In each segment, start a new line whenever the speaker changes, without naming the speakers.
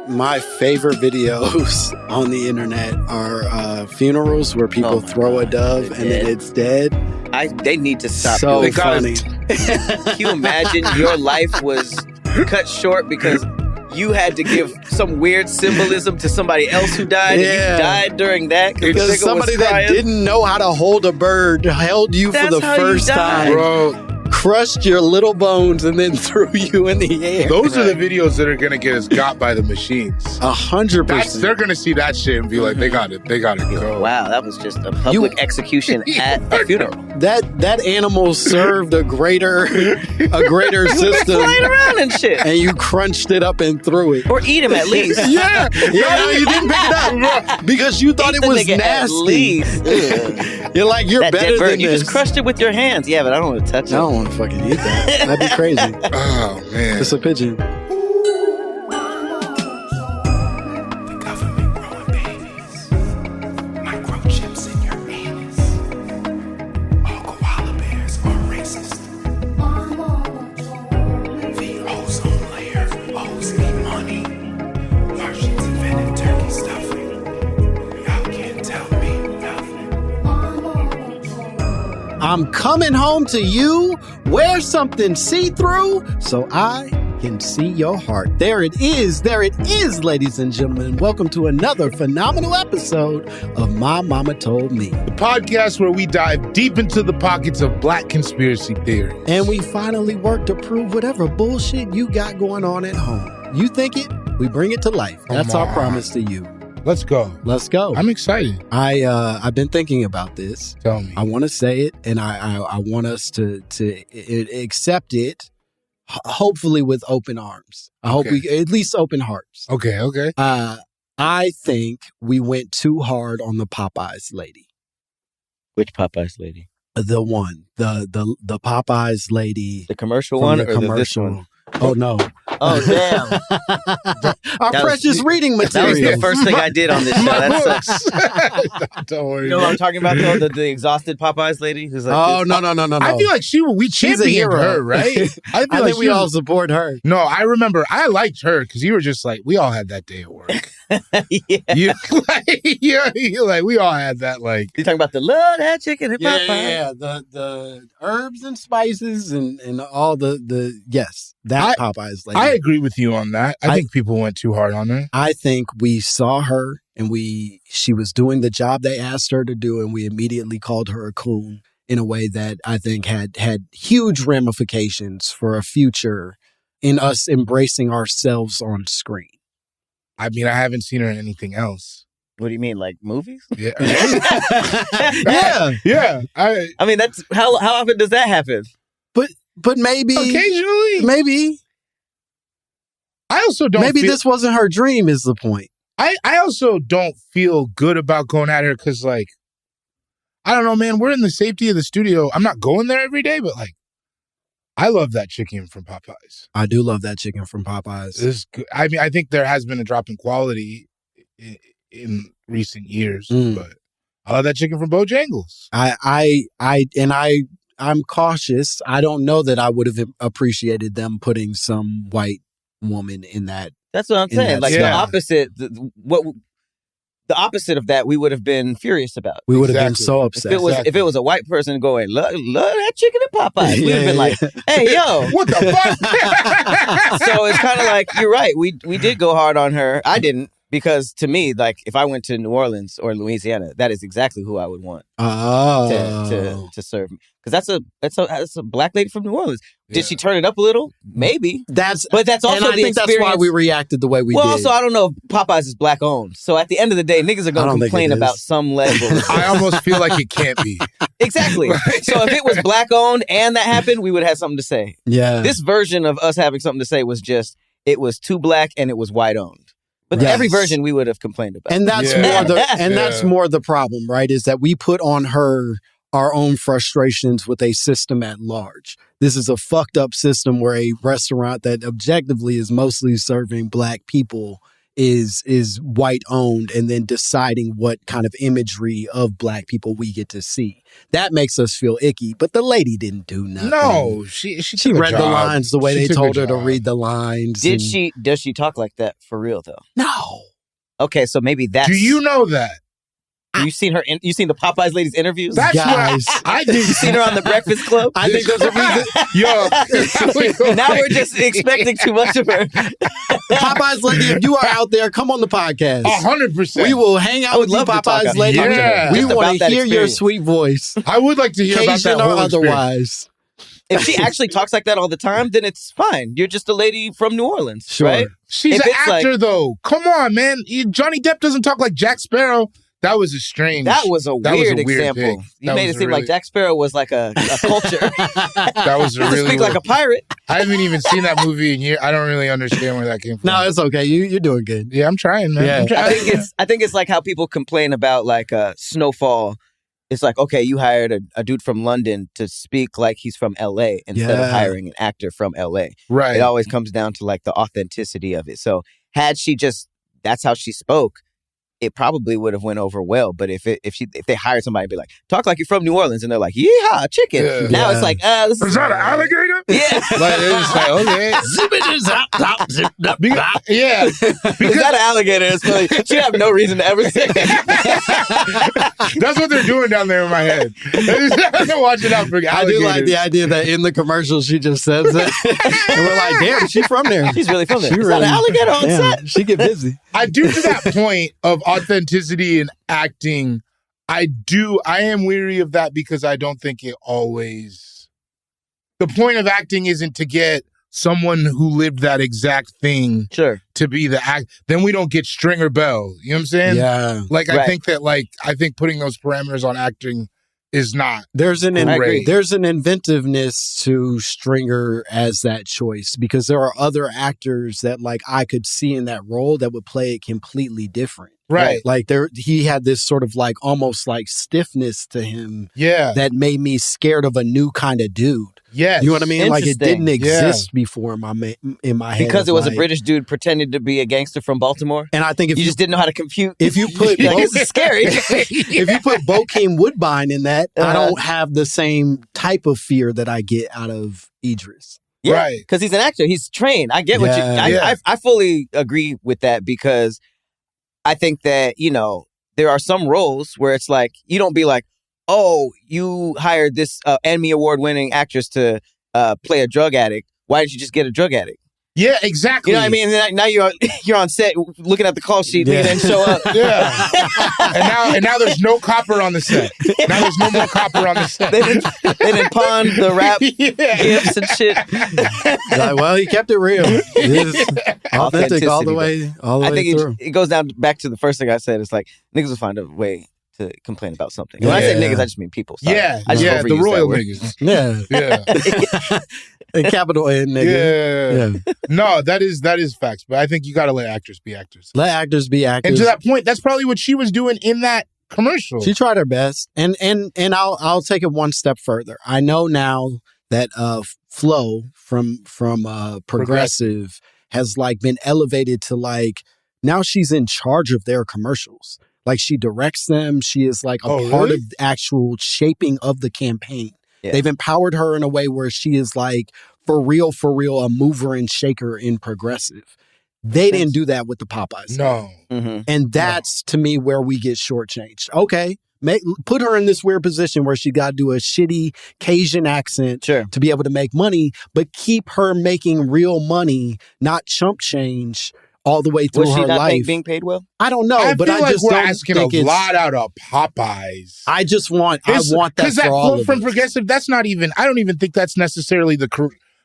my favorite videos on the internet are funerals where people throw a dove and then it's dead.
They need to stop.
So
doing
funny.
Can you imagine your life was cut short because you had to give some weird symbolism to somebody else who died, and you died during that
because somebody that didn't know how to hold a bird held you for the first time,
bro.
Crushed your little bones and then threw you in the air.
Those are the videos that are gonna get us got by the machines.
100%.
They're gonna see that shit and be like, they got it go.
Wow, that was just a public execution at a funeral.
That animal served a greater system.
Flying around and shit.
And you crunched it up and threw it.
Or eat him at least.
Yeah, no, you didn't pick it up because you thought it was nasty. You're like, you're better than
you
this.
just crushed it with your hands. Yeah, but I don't want to touch it.
I don't want to fucking eat that. That'd be crazy.
Oh, man.
It's a pigeon. I'm coming home to you. Wear something see-through so I can see your heart. There it is, ladies and gentlemen. Welcome to another phenomenal episode of My Momma Told Me.
The podcast where we dive deep into the pockets of Black conspiracy theories.
And we finally work to prove whatever bullshit you got going on at home. You think it, we bring it to life. That's our promise to you.
Let's go.
Let's go.
I'm excited.
I've been thinking about this.
Tell me.
I want to say it, and I want us to accept it, hopefully with open arms. I hope we at least open hearts.
Okay.
I think we went too hard on the Popeyes lady.
Which Popeyes lady?
The one, the Popeyes lady.
The commercial one or this one?
Oh no.
Oh, damn.
Our precious reading material.
That was the first thing I did on this show. That sucks.
Don't worry.
You know what I'm talking about, though? The exhausted Popeyes lady? Who's like,
oh, no.
I feel like we championed her, right?
I think we all support her.
No, I remember I liked her because you were just like, we all had that day at work.
Yeah.
You're
like, we all had that, like.
You're talking about the love that chicken and Popeyes.
Yeah. The herbs and spices and all yes, that Popeyes lady.
I agree with you on that. I think people went too hard on her.
I think we saw her and she was doing the job they asked her to do, and we immediately called her a coon in a way that I think had huge ramifications for a future in us embracing ourselves on screen.
I mean, I haven't seen her in anything else.
What do you mean, like movies?
Yeah.
Yeah.
I mean, that's how often does that happen?
But maybe
occasionally.
Maybe.
I also don't
Maybe this wasn't her dream is the point.
I also don't feel good about going at her because, like, I don't know, man. We're in the safety of the studio. I'm not going there every day, but, like, I love that chicken from Popeyes.
I do love that chicken from Popeyes.
I mean, I think there has been a drop in quality in recent years, but I love that chicken from Bojangles.
I'm cautious. I don't know that I would have appreciated them putting some white woman in that.
That's what I'm saying. Like the opposite, the opposite of that, we would have been furious about.
We would have been so upset.
If it was a white person going, love that chicken at Popeyes, we would have been like, hey, yo.
What the fuck?
So it's kind of like, you're right. We did go hard on her. I didn't. Because to me, like, if I went to New Orleans or Louisiana, that is exactly who I would want to serve me. Because that's a black lady from New Orleans. Yeah. Did she turn it up a little? Maybe. But that's also
and I think
experience.
That's why we reacted the way we did.
Well, also, I don't know if Popeyes is black owned. So at the end of the day, niggas are going to complain about some level.
I almost feel like it can't be.
Exactly. Right? So if it was black owned and that happened, we would have something to say.
Yeah.
This version of us having something to say was just, it was too black and it was white owned. But every version we would have complained about.
And that's that's more the problem, right? Is that we put on her our own frustrations with a system at large. This is a fucked up system where a restaurant that objectively is mostly serving black people is white owned, and then deciding what kind of imagery of Black people we get to see. That makes us feel icky. But the lady didn't do nothing.
No, she
read the lines the way they told her to read the lines.
Does she talk like that for real though?
No.
Okay, so maybe that's.
Do you know that?
You seen her? You seen the Popeyes lady's interviews?
That's
guys.
I did.
You seen her on the Breakfast Club?
I think there's a reason.
Yo,
now we're just expecting too much of her.
Popeyes lady, if you are out there, come on the podcast.
100%.
We will hang out with you, Popeyes lady.
Yeah.
We
Just
want
about
to hear
that
your
experience.
sweet voice,
I would like to hear about
Cajun
that
or
whole experience.
otherwise.
If she actually talks like that all the time, then it's fine. You're just a lady from New Orleans,
Sure.
right?
She's
If
an
it's
actor, though. Come on, man. Johnny Depp doesn't talk like Jack Sparrow. That was a strange.
That was a weird example.
pick.
You
That
made
was
it seem like Jack Sparrow was like a culture.
That was a
to
really
speak like a pirate.
I haven't even seen that movie in years. I don't really understand where that came from.
No, it's okay. You're doing good.
Yeah, I'm trying, man.
Yeah.
I'm trying.
I think it's like how people complain about like Snowfall. It's like, okay, you hired a dude from London to speak like he's from LA instead of hiring an actor from LA.
Right.
It always comes down to like the authenticity of it. So had she that's how she spoke, it probably would have went over well. But if they hired somebody to be like, talk like you're from New Orleans, and they're like, yeehaw, chicken.
Yeah.
Now it's like, this
Is that an alligator?
Yeah.
Like, it's like, okay. Yeah.
Is that an alligator? It's funny. She have no reason to ever say that.
That's what they're doing down there in my head. They're watching out for alligators.
I do like the idea that in the commercial she just says it. And we're like, damn, she's from there.
She's really from there.
She
Is that an
really-
alligator on
Damn,
set?
she get busy.
I do to that point of authenticity and acting. I am weary of that because I don't think it always. The point of acting isn't to get someone who lived that exact thing to be the act. Then we don't get Stringer Bell. You know what I'm saying?
Yeah.
Like, I think that, I think putting those parameters on acting is not.
There's an
great.
there's an inventiveness to Stringer as that choice, because there are other actors that like I could see in that role that would play it completely different.
Right.
Like he had this sort of like almost like stiffness to him.
Yeah.
That made me scared of a new kind of dude.
Yes.
You know what I mean? Like it didn't exist
Yeah.
before in my head.
Because it was
like,
a British dude pretending to be a gangster from Baltimore.
And I think if
you just didn't know how to compute.
If you put
this is scary.
if you put Bokeem Woodbine in that, I don't have the same type of fear that I get out of Idris.
Yeah,
Right.
Because he's an actor. He's trained. I get what you. I fully agree with that, because I think that, there are some roles where it's like, you don't be like, oh, you hired this Emmy Award-winning actress to play a drug addict. Why didn't you just get a drug addict?
Yeah, exactly.
You know what I mean? And now you're on set looking at the call sheet and you didn't show up.
Yeah. and now there's no copper on the set. Now there's no more copper on the set.
They didn't pawn the rap gifts and shit.
Like, well, he kept it real. It's authentic all the way
I think
through.
it goes down back to the first thing I said. It's like, niggas will find a way to complain about something. And when I say niggas, I just mean people. Sorry.
Yeah.
I just
The
overuse
royal
that word.
niggas.
Yeah.
Yeah.
A capital N nigga.
Yeah. No, that is facts. But I think you got to let actors be actors.
Let actors be actors.
And to that point, that's probably what she was doing in that commercial.
She tried her best. And I'll take it one step further. I know now that Flo from Progressive has like been elevated to like, now she's in charge of their commercials. Like she directs them. She is like a part of the actual shaping of the campaign. Yeah. They've empowered her in a way where she is like, for real, a mover and shaker in Progressive. They didn't do that with the Popeyes.
No.
Mm-hmm.
And that's, to me, where we get shortchanged. Okay, put her in this weird position where she got to do a shitty Cajun accent to be able to make money, but keep her making real money, not chump change all the way through
her life. Was she not
being
paid well?
I don't know, but I just
we're
don't
asking
think
a lot out of Popeyes.
I want that
because
for
that
all
quote
of
from
us.
Progressive. That's not even. I don't even think that's necessarily the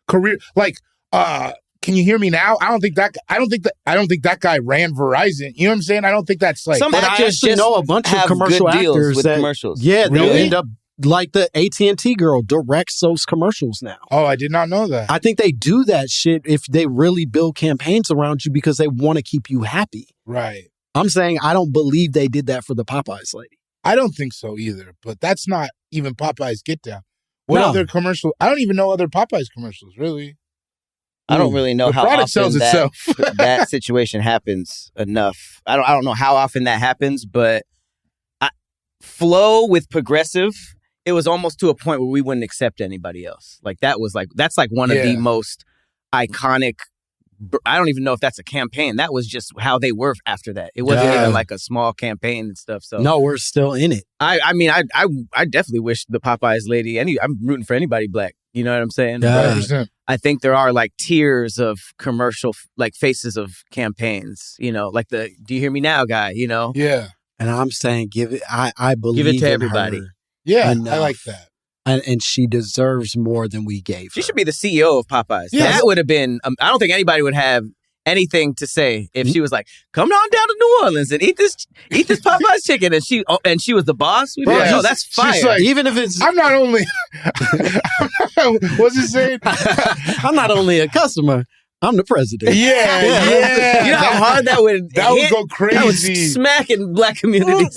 career. Like, can you hear me now? I don't think that guy ran Verizon. You know what I'm saying? I don't think that's like.
Some actors
I know a bunch of commercial actors
with
that
commercials.
Yeah, they'll
Really?
end up like the AT&T girl directs those commercials now.
Oh, I did not know that.
I think they do that shit if they really build campaigns around you because they want to keep you happy.
Right.
I'm saying I don't believe they did that for the Popeyes lady.
I don't think so either. But that's not even Popeyes Get Down. What other commercial? I don't even know other Popeyes commercials, really.
I don't really know
the
how
product
often
sells itself.
that situation happens enough. I don't know how often that happens, but Flow with Progressive, it was almost to a point where we wouldn't accept anybody else. Like that's like one of the most iconic. I don't even know if that's a campaign. That was just how they were after that. It wasn't even like a small campaign and stuff. So
no, we're still in it.
I mean, I definitely wish the Popeyes lady. I'm rooting for anybody black. You know what I'm saying?
100%.
I think there are like tiers of commercial, like faces of campaigns. You know, like the "Do you hear me now" guy. You know?
Yeah.
And I'm saying, give it. I believe
give it to
in
everybody.
her.
Yeah,
enough.
I like that.
And she deserves more than we gave her.
She should be the CEO of Popeyes.
Yeah.
That would have been, I don't think anybody would have anything to say if she was like, come on down to New Orleans and eat this Popeyes chicken. And she was the boss. We'd be like, oh, that's fire.
Like,
even if it's...
I'm not only... What's it saying?
I'm not only a customer, I'm the president.
Yeah.
You know how hard that would
go crazy.
That would smack in black communities.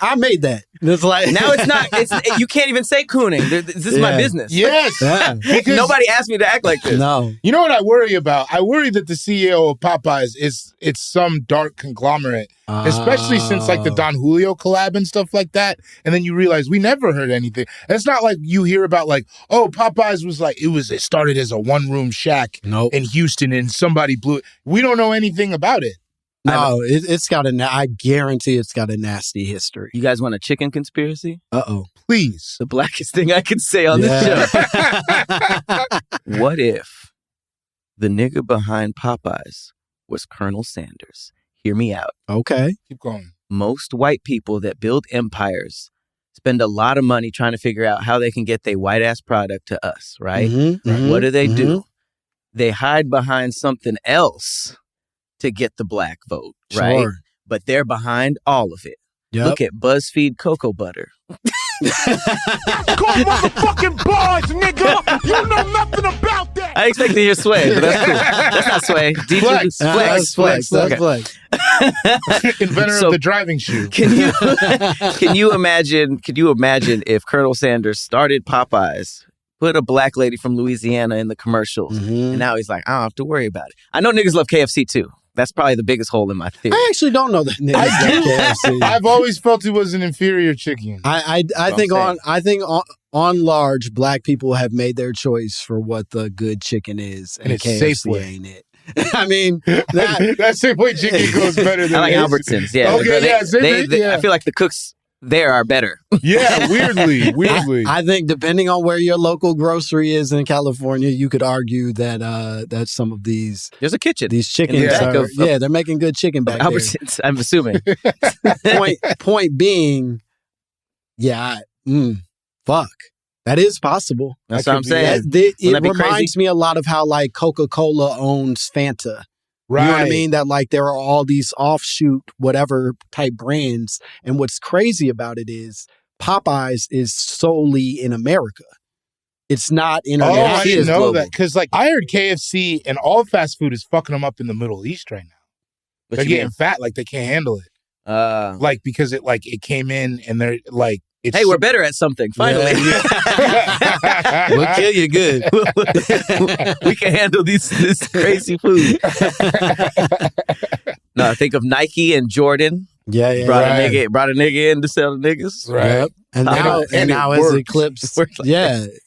I made that. It's like
now it's not. You can't even say cooning. This is my business.
Yes.
Because nobody asked me to act like this.
No.
You know what I worry about? I worry that the CEO of Popeyes it's some dark conglomerate, especially since like the Don Julio collab and stuff like that. And then you realize we never heard anything. And it's not like you hear about like, oh, Popeyes was like it started as a one-room shack in Houston and somebody blew it. We don't know anything about it.
No, it's got I guarantee it's got a nasty history.
You guys want a chicken conspiracy?
Uh-oh.
Please.
The blackest thing I could say on this show. What if the nigga behind Popeyes was Colonel Sanders? Hear me out.
Okay.
Keep going.
Most white people that build empires spend a lot of money trying to figure out how they can get their white-ass product to us, right? What do they do? They hide behind something else to get the black vote, right?
Sure.
But they're behind all of it.
Yep.
Look at BuzzFeed cocoa butter.
Call motherfucking bars, nigga! You know nothing about that!
I expected to hear Sway, but that's cool. That's not Sway. DJ
Flex.
That's flex.
Inventor of the driving shoe.
Can you imagine if Colonel Sanders started Popeyes, put a black lady from Louisiana in the commercials, and now he's like, I don't have to worry about it. I know niggas love KFC too. That's probably the biggest hole in my theory.
I actually don't know that niggas like KFC.
I've always felt it was an inferior chicken.
I think on large, black people have made their choice for what the good chicken is, and
it's
KFC
Safeway.
ain't it. I mean,
that Safeway chicken goes better than
I like Albertsons. Yeah.
Okay,
I feel like the cooks there are better.
Yeah, weirdly.
I think depending on where your local grocery is in California, you could argue that some of these
there's a kitchen.
These chickens they're making good chicken back there.
Albertsons, I'm assuming.
Point being, fuck. That is possible.
That's what I'm saying.
It reminds me a lot of how like Coca-Cola owns Fanta.
Right.
You know what I mean? That like there are all these offshoot whatever type brands. And what's crazy about it is Popeyes is solely in America. It's not international.
Oh, I didn't know that. Because like I heard KFC and all fast food is fucking them up in the Middle East right now. They're getting fat, like they can't handle it. Like because it came in and they're like,
hey, we're better at something. Finally,
we'll kill you good.
We can handle this crazy food. No, think of Nike and Jordan.
Brought
a nigga in to sell the niggas.
Right.
Yep. And now
it
has
works.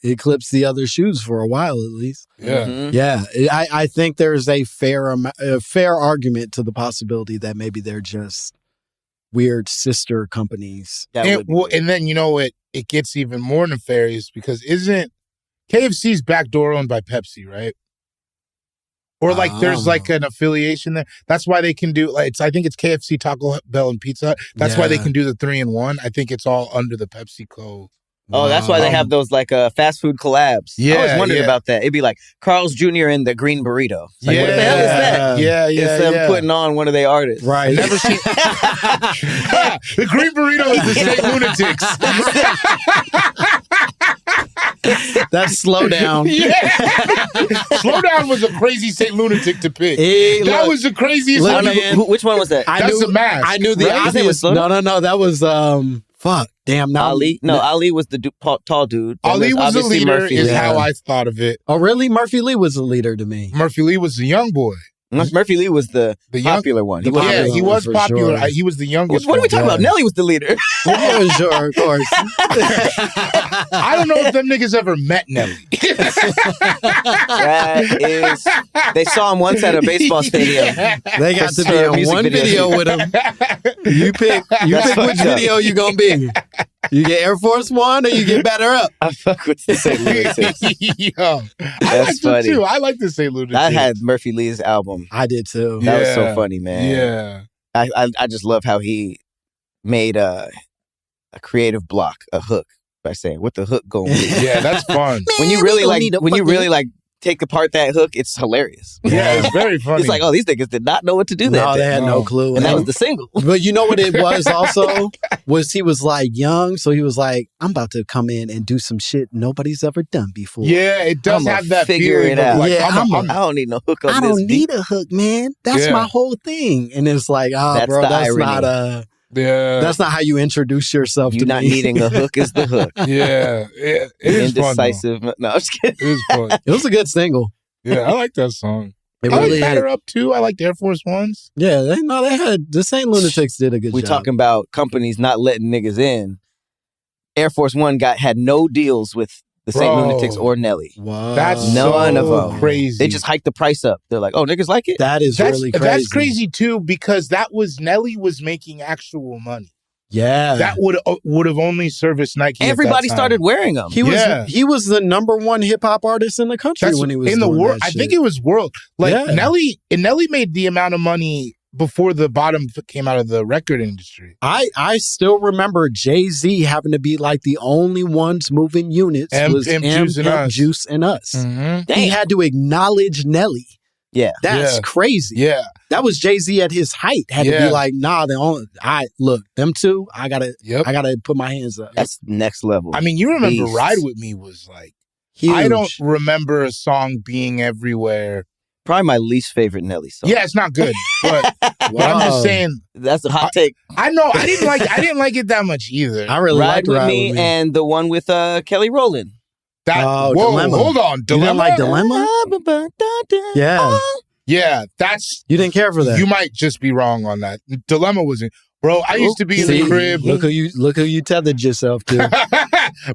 eclipsed the other shoes for a while at least.
Yeah.
Mm-hmm.
Yeah. I think there's a fair argument to the possibility that maybe they're just weird sister companies.
And then you know what? It gets even more nefarious because isn't KFC's backdoor owned by Pepsi, right? Or like there's like an affiliation there. That's why they can do like I think it's KFC, Taco Bell, and Pizza Hut. That's why they can do the 3-in-1. I think it's all under the PepsiCo.
Oh, that's why they have those like fast food collabs.
Yeah,
I always wondered about that. It'd be like Carl's Jr. and the Green Burrito. It's like, what the hell is that?
Yeah.
It's them putting on one of their artists.
Right.
Never seen the Green Burrito is the St. Lunatics.
That's Slow Down.
Slow Down was a crazy St. Lunatic to pick. That was the craziest one.
Which one was that?
That's the mask.
I knew the
right?
obvious. No. That was Fuck. Damn. Now
Ali? No, Ali was the tall dude.
Ali was the leader
Murphy
is
Lee.
how I thought of it.
Oh, really? Murphy Lee was the leader to me.
Murphy Lee was the young boy.
Murphy Lee was the popular one.
He was popular.
Sure.
He was the youngest.
What are we talking about? Nelly was the leader.
Yeah, sure, of course.
I don't know if them niggas ever met Nelly.
They saw him once at a baseball stadium.
They got to be in one video with him. You pick which video you gonna be. You get Air Force One or you get Better Up.
I fuck with the St. Lunatics.
Yo,
That's funny.
Too. I like the St. Lunatics.
I had Murphy Lee's album.
I did too.
That was so funny, man.
Yeah.
I just love how he made a creative block, a hook, by saying what the hook going to be.
Yeah, that's fun.
When you really take apart that hook, it's hilarious.
Yeah, it's very funny.
It's like, oh, these niggas did not know what to do that.
No, they had no clue.
And that was the single.
But you know what it was also? He was like young, so he was like, I'm about to come in and do some shit nobody's ever done before.
Yeah, it does have that
figure
feeling
it out.
Like,
yeah,
I don't need no hook on this.
I don't
beat.
need a hook, man. That's my whole thing. And it's like,
That's
bro,
the
that's
irony.
not that's not how you introduce yourself
You
to
not
me.
needing a hook is the hook.
Yeah, it is
Indecisive.
fun.
No, I'm just kidding.
It is fun.
It was a good single.
Yeah, I like that song.
It
I
really
like Batter
had,
Up too. I like Air Force Ones.
yeah, they had the St. Lunatics did a good
We
job.
talking about companies not letting niggas in. Air Force One had no deals with the St.
Bro.
Lunatics or Nelly.
Wow.
That's
None
so
of them.
crazy.
They just hiked the price up. They're like, oh, niggas like it?
That's really crazy.
That's crazy too because Nelly was making actual money.
Yeah.
That would have only serviced Nike.
Everybody
at that time.
started wearing them.
He was the number one hip hop artist in the country when he was
in the
doing
world.
that
I
shit.
think it was world. Like
Yeah.
Nelly made the amount of money before the bottom came out of the record industry.
I still remember Jay-Z having to be like the only ones moving units was Juice and Us.
Mm-hmm.
He had to acknowledge Nelly.
Yeah.
That's crazy.
Yeah.
That was Jay-Z at his height. Had to be like, nah, them two, I gotta put my hands up.
That's next level.
I mean, you remember
Beast.
Ride With Me was like,
Huge.
I don't remember a song being everywhere.
Probably my least favorite Nelly song.
Yeah, it's not good, but I'm just saying.
That's a hot take.
I know. I didn't like it that much either.
I really
Ride
liked
With
Ride
Me
With Me.
and the one with Kelly Rowland.
Whoa,
Dilemma.
hold on,
You
Dilemma.
didn't like Dilemma? Yeah.
Yeah, that's.
You didn't care for that.
You might just be wrong on that. Dilemma was in. Bro, I used to be in the crib.
Look who you tethered yourself to.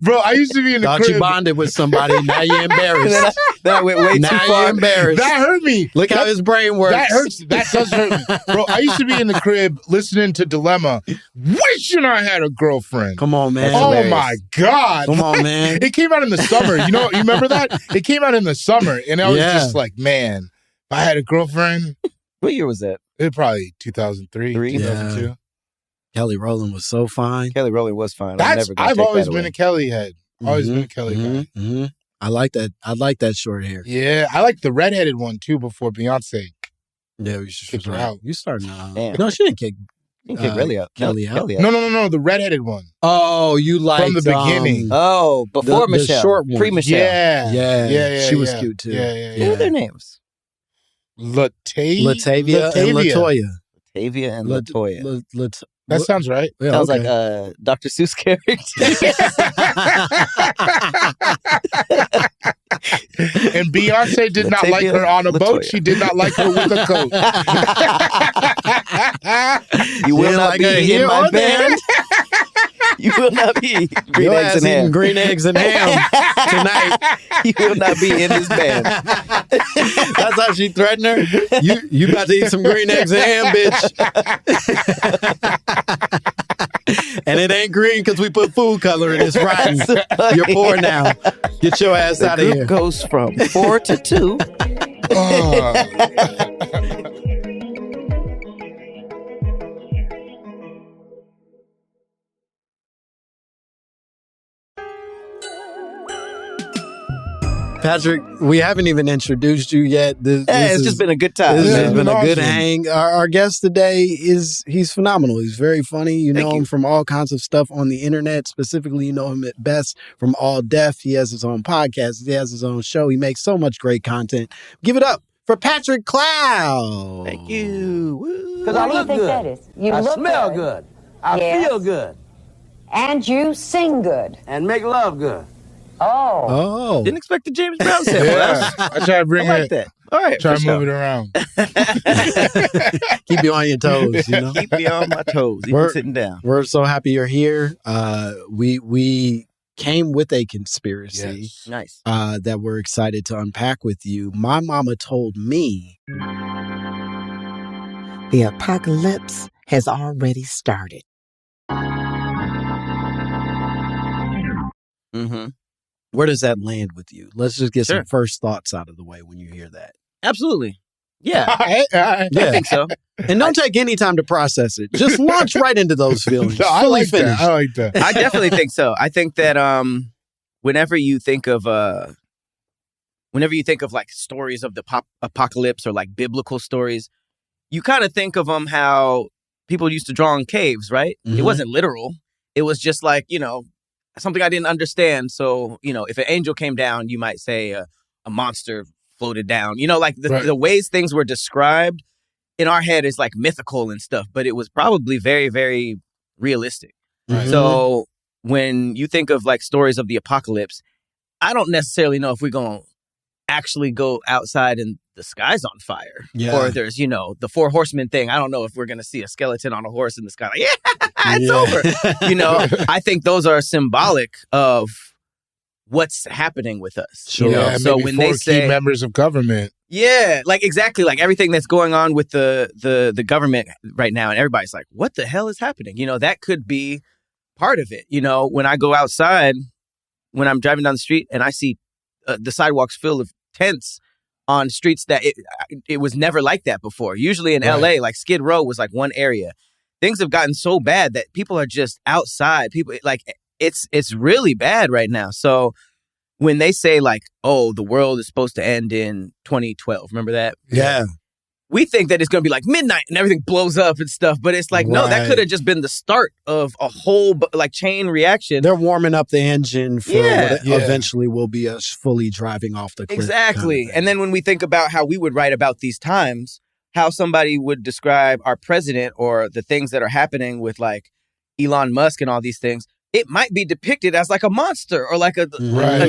Bro, I used to be in the
Thought
crib.
you bonded with somebody. Now you're embarrassed.
Then I went way too
Now
far.
you're embarrassed.
That hurt me.
Look how his brain works.
That hurts. That does hurt me. Bro, I used to be in the crib listening to Dilemma, wishing I had a girlfriend.
Come on, man.
Oh my God.
Come on, man.
It came out in the summer. You remember that? It came out in the summer. And I was just like, man, if I had a girlfriend.
What year was that?
It probably 2003, 2002.
Yeah. Kelly Rowland was so fine.
Kelly Rowland was fine.
I've always been a Kelly head. Always been a Kelly guy.
Mm-hmm. I like that. I like that short hair.
Yeah, I like the redheaded one too before Beyonce.
Yeah, we should
kick her out.
You starting to.
Damn.
No, she didn't kick.
You can kick Kelly out.
Kelly out.
No, the redheaded one.
Oh, you like
from the beginning.
Oh, before
the
Michelle,
short one.
pre-Michelle.
Yeah.
She was cute too.
Yeah.
What are their names?
Latavia and Latoya.
Latavia and Latoya.
That sounds right.
Yeah,
Sounds like Dr. Seuss character.
And Beyonce did not like her on a boat. She did not like her with a coat.
You will not be in my band. You will not be green eggs and ham.
Green eggs and ham tonight.
You will not be in this band.
That's how she threatened her. You about to eat some green eggs and ham, bitch. And it ain't green because we put food color in. It's rotten. You're poor now. Get your ass out of here.
The group goes from 4 to 2.
Patrick, we haven't even introduced you yet.
It's just been a good time.
This has
man.
been a good
Awesome.
hang. Our guest today he's phenomenal. He's very funny. You know him from all kinds of stuff on the internet. Specifically, you know him at best from All Deaf. He has his own podcast. He has his own show. He makes so much great content. Give it up for Patrick Cloud.
Thank you.
Because I look good. I smell good. I feel good. And you sing good.
And make love good.
Oh.
Didn't expect the James Brown sample.
Yeah, I try to bring
I like that. All right.
Try to move it around.
Keep you on your toes, you know?
Keep me on my toes, even sitting down.
We're so happy you're here. We came with a conspiracy.
Yes. Nice.
That we're excited to unpack with you. My Mama Told Me.
The apocalypse has already started.
Mm-hmm.
Where does that land with you? Let's just get
Sure.
some first thoughts out of the way when you hear that.
Absolutely. Yeah.
I
I think so.
And don't take any time to process it. Just launch right into those feelings.
No, I
Fully
like
finished.
that. I like that.
I definitely think so. I think that whenever you think of like stories of the apocalypse or like biblical stories, you kind of think of them how people used to draw in caves, right?
Mhm.
It wasn't literal. It was just like, something I didn't understand. So, if an angel came down, you might say a monster floated down. Like the ways things were described in our head is like mythical and stuff, but it was probably very, very realistic.
Right.
So when you think of like stories of the apocalypse, I don't necessarily know if we're going to actually go outside and the sky's on fire.
Yeah.
Or there's, the 4 horsemen thing. I don't know if we're going to see a skeleton on a horse in the sky. Like, it's over. I think those are symbolic of what's happening with us.
Sure.
Yeah,
So
maybe
when
4
they
key
say
members of government.
yeah, like exactly, like everything that's going on with the government right now, and everybody's like, what the hell is happening? That could be part of it. When I go outside, when I'm driving down the street and I see the sidewalks filled with tents on streets that it was never like that before. Usually in LA, like Skid Row was like one area. Things have gotten so bad that people are just outside. People like it's really bad right now. So when they say like, oh, the world is supposed to end in 2012, remember that?
Yeah.
We think that it's going to be like midnight and everything blows up and stuff. But it's like, no, that could have just been the start of a whole like chain reaction.
They're warming up the engine for
Yeah.
what eventually will be us fully driving off the cliff.
Exactly.
kind of thing.
And then when we think about how we would write about these times, how somebody would describe our president or the things that are happening with like Elon Musk and all these things, it might be depicted as like a monster or like a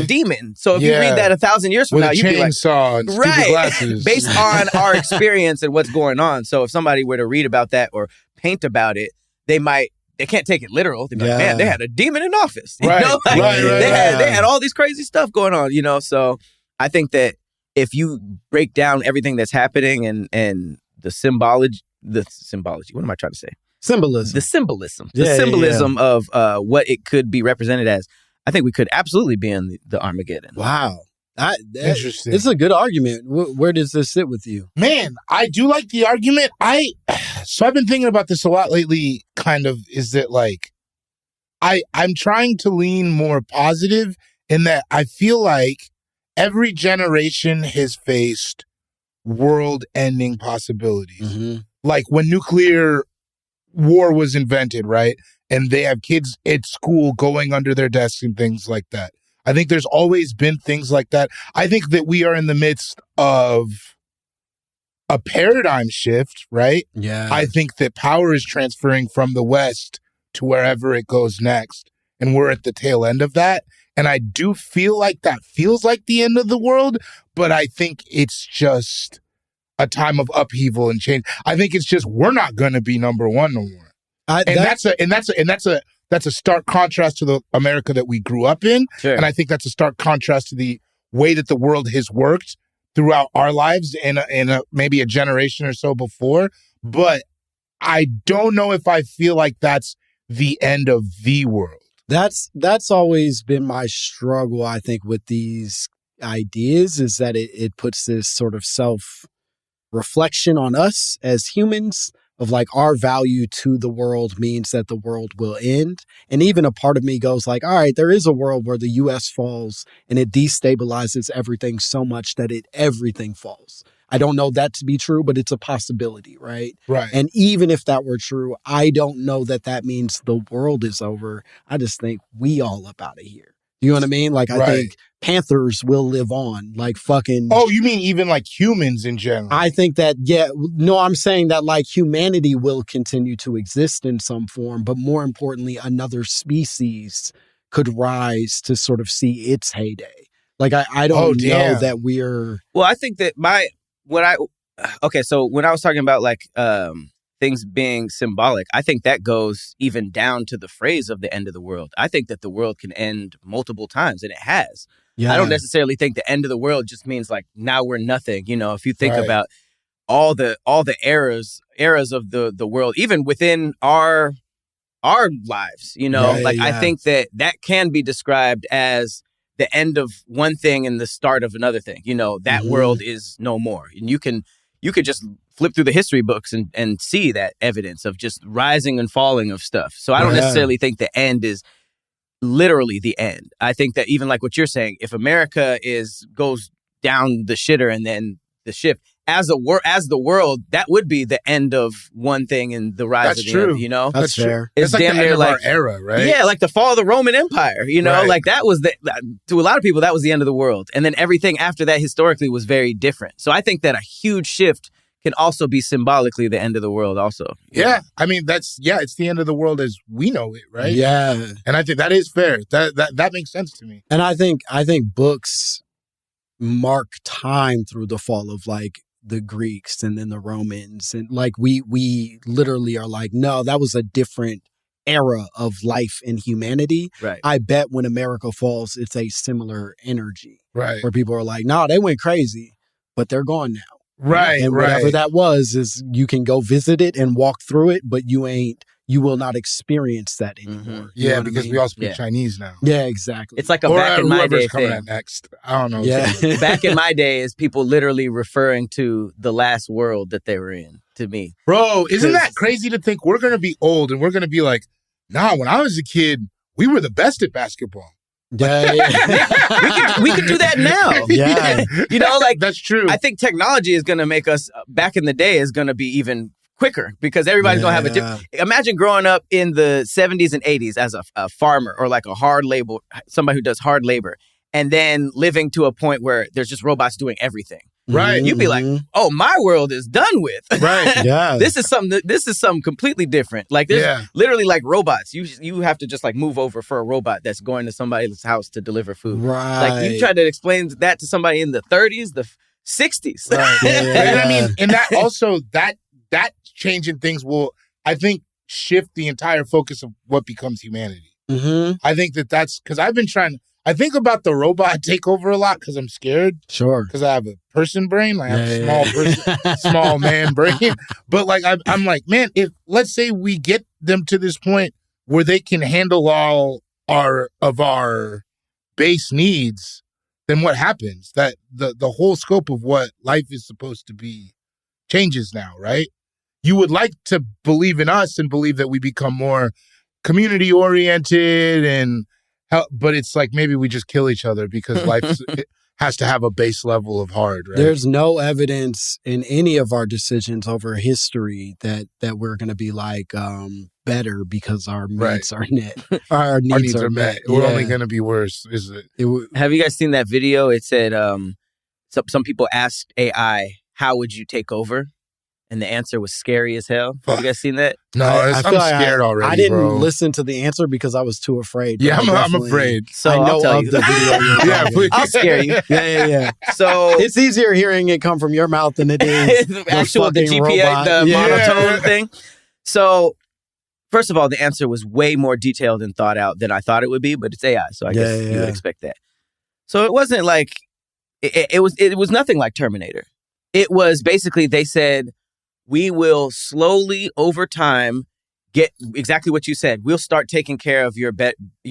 demon. So if you read that 1,000 years from
with
now,
a
you'd be like,
chainsaw and stupid glasses.
based on our experience and what's going on. So if somebody were to read about that or paint about it, they can't take it literal. They'd be like, man, they had a demon in office. You know? Like, they had all these crazy stuff going on, So I think that if you break down everything that's happening and the symbology, what am I trying to say?
Symbolism.
The symbolism of what it could be represented as. I think we could absolutely be in the Armageddon.
Wow.
Interesting.
It's a good argument. Where does this sit with you?
Man, I do like the argument. So I've been thinking about this a lot lately, kind of, is that like, I'm trying to lean more positive in that I feel like every generation has faced world-ending possibilities.
Mm-hmm.
Like when nuclear war was invented, right? And they have kids at school going under their desks and things like that. I think there's always been things like that. I think that we are in the midst of a paradigm shift, right?
Yeah.
I think that power is transferring from the West to wherever it goes next. And we're at the tail end of that. And I do feel like that feels like the end of the world, but I think it's just a time of upheaval and change. I think it's just we're not going to be number one no more. That's a stark contrast to the America that we grew up in.
Sure.
And I think that's a stark contrast to the way that the world has worked throughout our lives in maybe a generation or so before. But I don't know if I feel like that's the end of the world.
That's always been my struggle, I think, with these ideas, is that it puts this sort of self-reflection on us as humans of like our value to the world means that the world will end. And even a part of me goes like, all right, there is a world where the US falls and it destabilizes everything so much that everything falls. I don't know that to be true, but it's a possibility, right?
Right.
And even if that were true, I don't know that means the world is over. I just think we all up out of here. You know what I mean? Like, I think panthers will live on. Like, fucking.
Oh, you mean even like humans in general?
I think that, I'm saying that like humanity will continue to exist in some form, but more importantly, another species could rise to sort of see its heyday. Like, I don't know that we're.
Well, I think that so when I was talking about like things being symbolic, I think that goes even down to the phrase of the end of the world. I think that the world can end multiple times, and it has. Yeah. I don't necessarily think the end of the world just means like now we're nothing. You know, if you think about all the eras of the world, even within our lives, you know, I think that can be described as the end of one thing and the start of another thing. You know, that world is no more. And you could just flip through the history books and see that evidence of just rising and falling of stuff. So I don't necessarily think the end is literally the end. I think that even like what you're saying, if America goes down the shitter and then the shift as the world, that would be the end of one thing and the rise of the other, you know?
That's fair.
It's like the end of our era, right?
Yeah, like the fall of the Roman Empire, you know? Like that was to a lot of people, that was the end of the world. And then everything after that historically was very different. So I think that a huge shift can also be symbolically the end of the world also.
Yeah. I mean, it's the end of the world as we know it, right?
Yeah.
And I think that is fair. That makes sense to me.
And I think books mark time through the fall of like the Greeks and then the Romans. And like we literally are like, no, that was a different era of life and humanity.
Right.
I bet when America falls, it's a similar energy.
Right.
Where people are like, no, they went crazy, but they're gone now.
Right.
And whatever that was is you can go visit it and walk through it, but you will not experience that anymore.
Yeah, because we all speak Chinese now.
Yeah, exactly.
It's like a back in my day
coming
thing.
at next. I don't know.
Yeah.
Back in my day is people literally referring to the last world that they were in, to me.
Bro, isn't that crazy to think we're going to be old and we're going to be like, nah, when I was a kid, we were the best at basketball.
Yeah.
we can do that now.
Yeah.
You know, like
that's true.
I think technology is going to make us back in the day is going to be even quicker because everybody's going to have imagine growing up in the 70s and 80s as a farmer or like somebody who does hard labor and then living to a point where there's just robots doing everything.
Right.
You'd be like, oh, my world is done with.
Right.
Yeah.
This is something completely different. Like there's literally like robots. You have to just like move over for a robot that's going to somebody's house to deliver food.
Right.
Like you tried to explain that to somebody in the 30s, the 60s.
Right. And I mean, and that also that changing things will, I think, shift the entire focus of what becomes humanity.
Mm-hmm.
I think that's because I think about the robot takeover a lot because I'm scared.
Sure.
Because I have a person brain, like I have a small man brain. But like I'm like, man, if let's say we get them to this point where they can handle all our base needs, then what happens? That the whole scope of what life is supposed to be changes now, right? You would like to believe in us and believe that we become more community oriented and but it's like maybe we just kill each other because life has to have a base level of hard, right?
There's no evidence in any of our decisions over history that we're going to be like better because our needs are met. Our needs are met.
We're only going to be worse, is it?
Have you guys seen that video? It said some people asked AI, how would you take over? And the answer was scary as hell. Have you guys seen that?
No, I'm scared already.
I didn't listen to the answer because I was too afraid.
Yeah, I'm afraid.
So
I know
I'll tell
of
you.
the video.
Yeah, please.
I'll scare you.
Yeah.
So
it's easier hearing it come from your mouth than it is
the GPA,
robot.
the monotone thing. So first of all, the answer was way more detailed and thought out than I thought it would be, but it's AI, so I guess you would expect that. So it wasn't like it was nothing like Terminator. It was basically they said, we will slowly over time get exactly what you said. We'll start taking care of your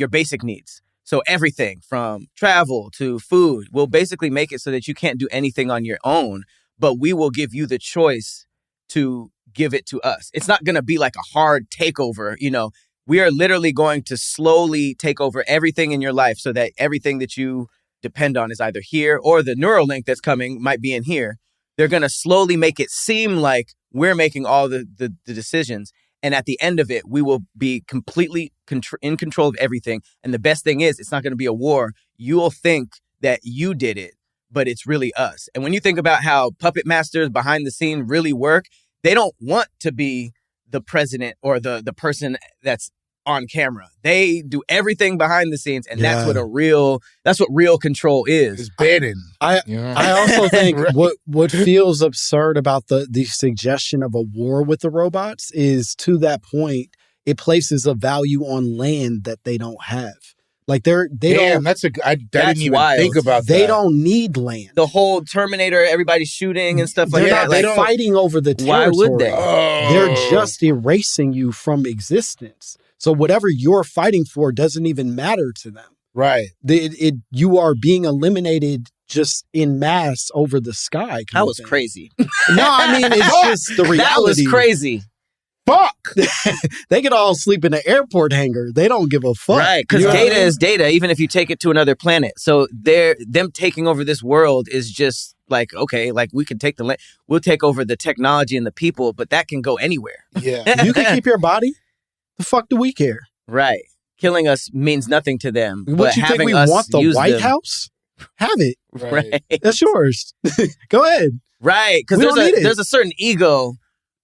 basic needs. So everything from travel to food, we'll basically make it so that you can't do anything on your own, but we will give you the choice to give it to us. It's not going to be like a hard takeover. You know, we are literally going to slowly take over everything in your life so that everything that you depend on is either here or the Neuralink that's coming might be in here. They're going to slowly make it seem like we're making all the decisions. And at the end of it, we will be completely in control of everything. And the best thing is, it's not going to be a war. You'll think that you did it, but it's really us. And when you think about how puppet masters behind the scene really work, they don't want to be the president or the person that's on camera. They do everything behind the scenes, and that's what real control is.
It's Bannon.
I also think right. what feels absurd about the suggestion of a war with the robots is, to that point, it places a value on land that they don't have. Like I didn't even think about that. They don't need land.
The whole Terminator, everybody shooting and stuff like that.
They're not fighting over the territory.
Why would they?
They're just erasing you from existence. So whatever you're fighting for doesn't even matter to them.
Right.
You are being eliminated just in mass over the sky.
That was crazy.
No, I mean, it's just the reality.
That was crazy.
Fuck.
They could all sleep in an airport hangar. They don't give a fuck.
Right, because data is data, even if you take it to another planet. So them taking over this world is just like, okay, like we can take the land. We'll take over the technology and the people, but that can go anywhere.
Yeah.
You can keep your body. The fuck do we care?
Right. Killing us means nothing to them.
What,
but
you think we want the White House? Have it.
Right.
That's yours. Go ahead.
Right. Because there's a certain ego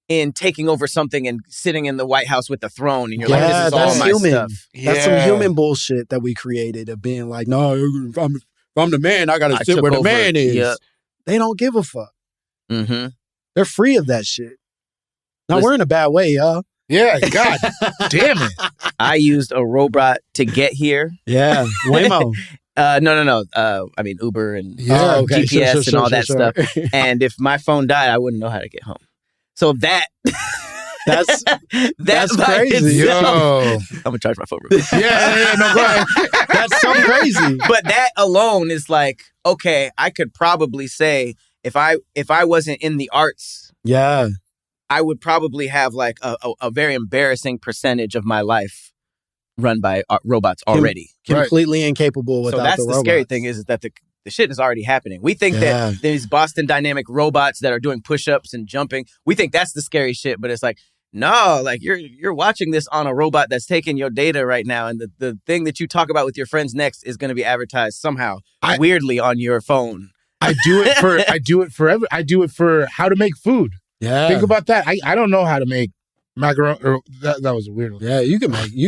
in taking over something and sitting in the White House with the throne. And you're like, this is all my stuff.
That's some human bullshit that we created of being like, no, if I'm the man, I got to sit where the man is. Yep. They don't give a fuck.
Mm-hmm.
They're free of that shit. Now, we're in a bad way, y'all.
Yeah, God damn it.
I used a robot to get here.
Yeah, Waymo.
No. I mean, Uber and GPS and all that stuff. And if my phone died, I wouldn't know how to get home. So that's
crazy.
Yo. I'm going to charge my phone.
Yeah, no, go ahead.
That's so crazy.
But that alone is like, okay, I could probably say if I wasn't in the arts, I would probably have like a very embarrassing percentage of my life run by robots already.
Completely incapable without the robots.
So that's the scary thing is that the shit is already happening. We think that these Boston Dynamic robots that are doing push-ups and jumping, we think that's the scary shit, but it's like, no, like you're watching this on a robot that's taking your data right now, and the thing that you talk about with your friends next is going to be advertised somehow weirdly on your phone.
I do it for how to make food.
Yeah.
Think about that. I don't know how to make macaroni. Or that was a weird one.
Yeah, you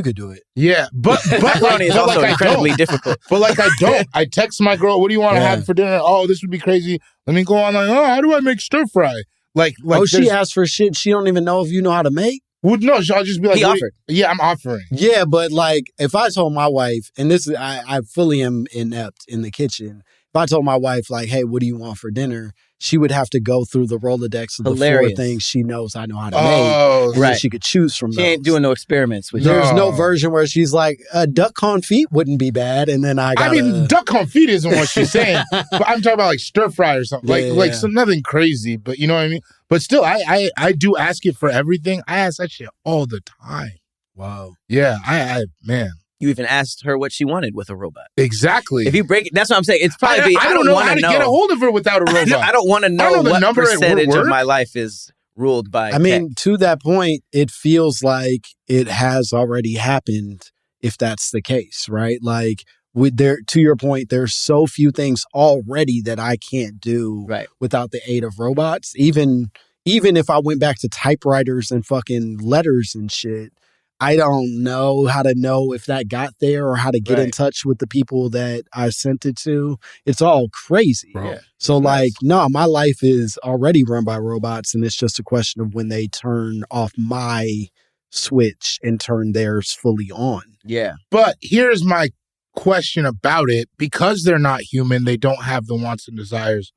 could do it.
Yeah, but
macaroni is also incredibly difficult.
But like I don't. I text my girl, what do you want to have for dinner? Oh, this would be crazy. Let me go on like, oh, how do I make stir fry? Like
she asked for shit she don't even know if you know how to make?
Well, no, I'll just be like,
he offered.
Yeah, I'm offering.
Yeah, but like if I told my wife, and this is I fully am inept in the kitchen. If I told my wife, like, hey, what do you want for dinner? She would have to go through the Rolodex of the 4 things she knows I know how to make. Right. She could choose from those.
She ain't doing no experiments with
There's no version where she's like, duck confit wouldn't be bad. And then I
mean, duck confit isn't what she's saying. But I'm talking about like stir fry or something. Like nothing crazy, but you know what I mean? But still, I do ask it for everything. I ask that shit all the time.
Wow.
Yeah, I man.
You even asked her what she wanted with a robot.
Exactly.
If you break it, that's what I'm saying. It's probably
I don't know how to get a hold of her without a robot.
I don't want to know what percentage of my life is ruled by
I mean, to that point, it feels like it has already happened if that's the case, right? Like to your point, there's so few things already that I can't do without the aid of robots. Even if I went back to typewriters and fucking letters and shit, I don't know how to know if that got there or how to get in touch with the people that I sent it to. It's all crazy.
Bro.
So no, my life is already run by robots, and it's just a question of when they turn off my switch and turn theirs fully on.
Yeah.
But here's my question about it. Because they're not human, they don't have the wants and desires.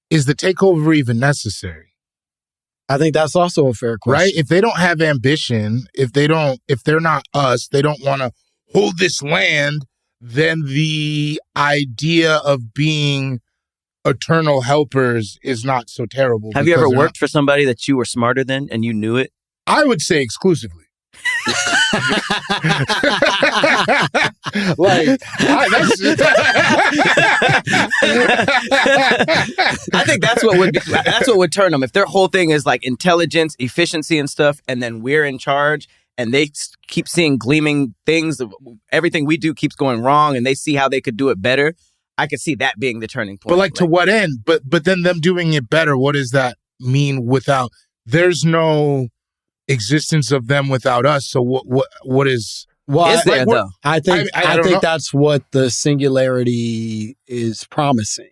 Is the takeover even necessary?
I think that's also a fair question.
Right? If they don't have ambition, if they're not us, they don't want to hold this land, then the idea of being eternal helpers is not so terrible.
Have you ever worked for somebody that you were smarter than and you knew it?
I would say exclusively.
I think that's what would turn them. If their whole thing is like intelligence, efficiency, and stuff, and then we're in charge, and they keep seeing gleaming things. Everything we do keeps going wrong, and they see how they could do it better. I could see that being the turning point.
But like to what end? But then them doing it better. What does that mean? Without there's no existence of them without us. So what is?
Well, is there though?
I think that's what the singularity is promising.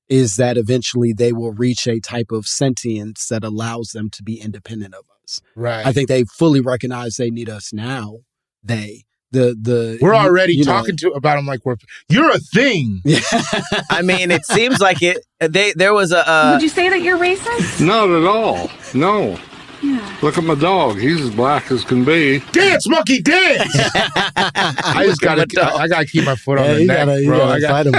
Is that eventually they will reach a type of sentience that allows them to be independent of us.
Right.
I think they fully recognize they need us now.
We're already talking about them like you're a thing.
I mean, it seems like it. There was a.
Would you say that you're racist?
Not at all. No.
Yeah.
Look at my dog. He's as black as can be.
Dance, monkey, dance! I gotta keep my foot on the neck, bro.
I got him.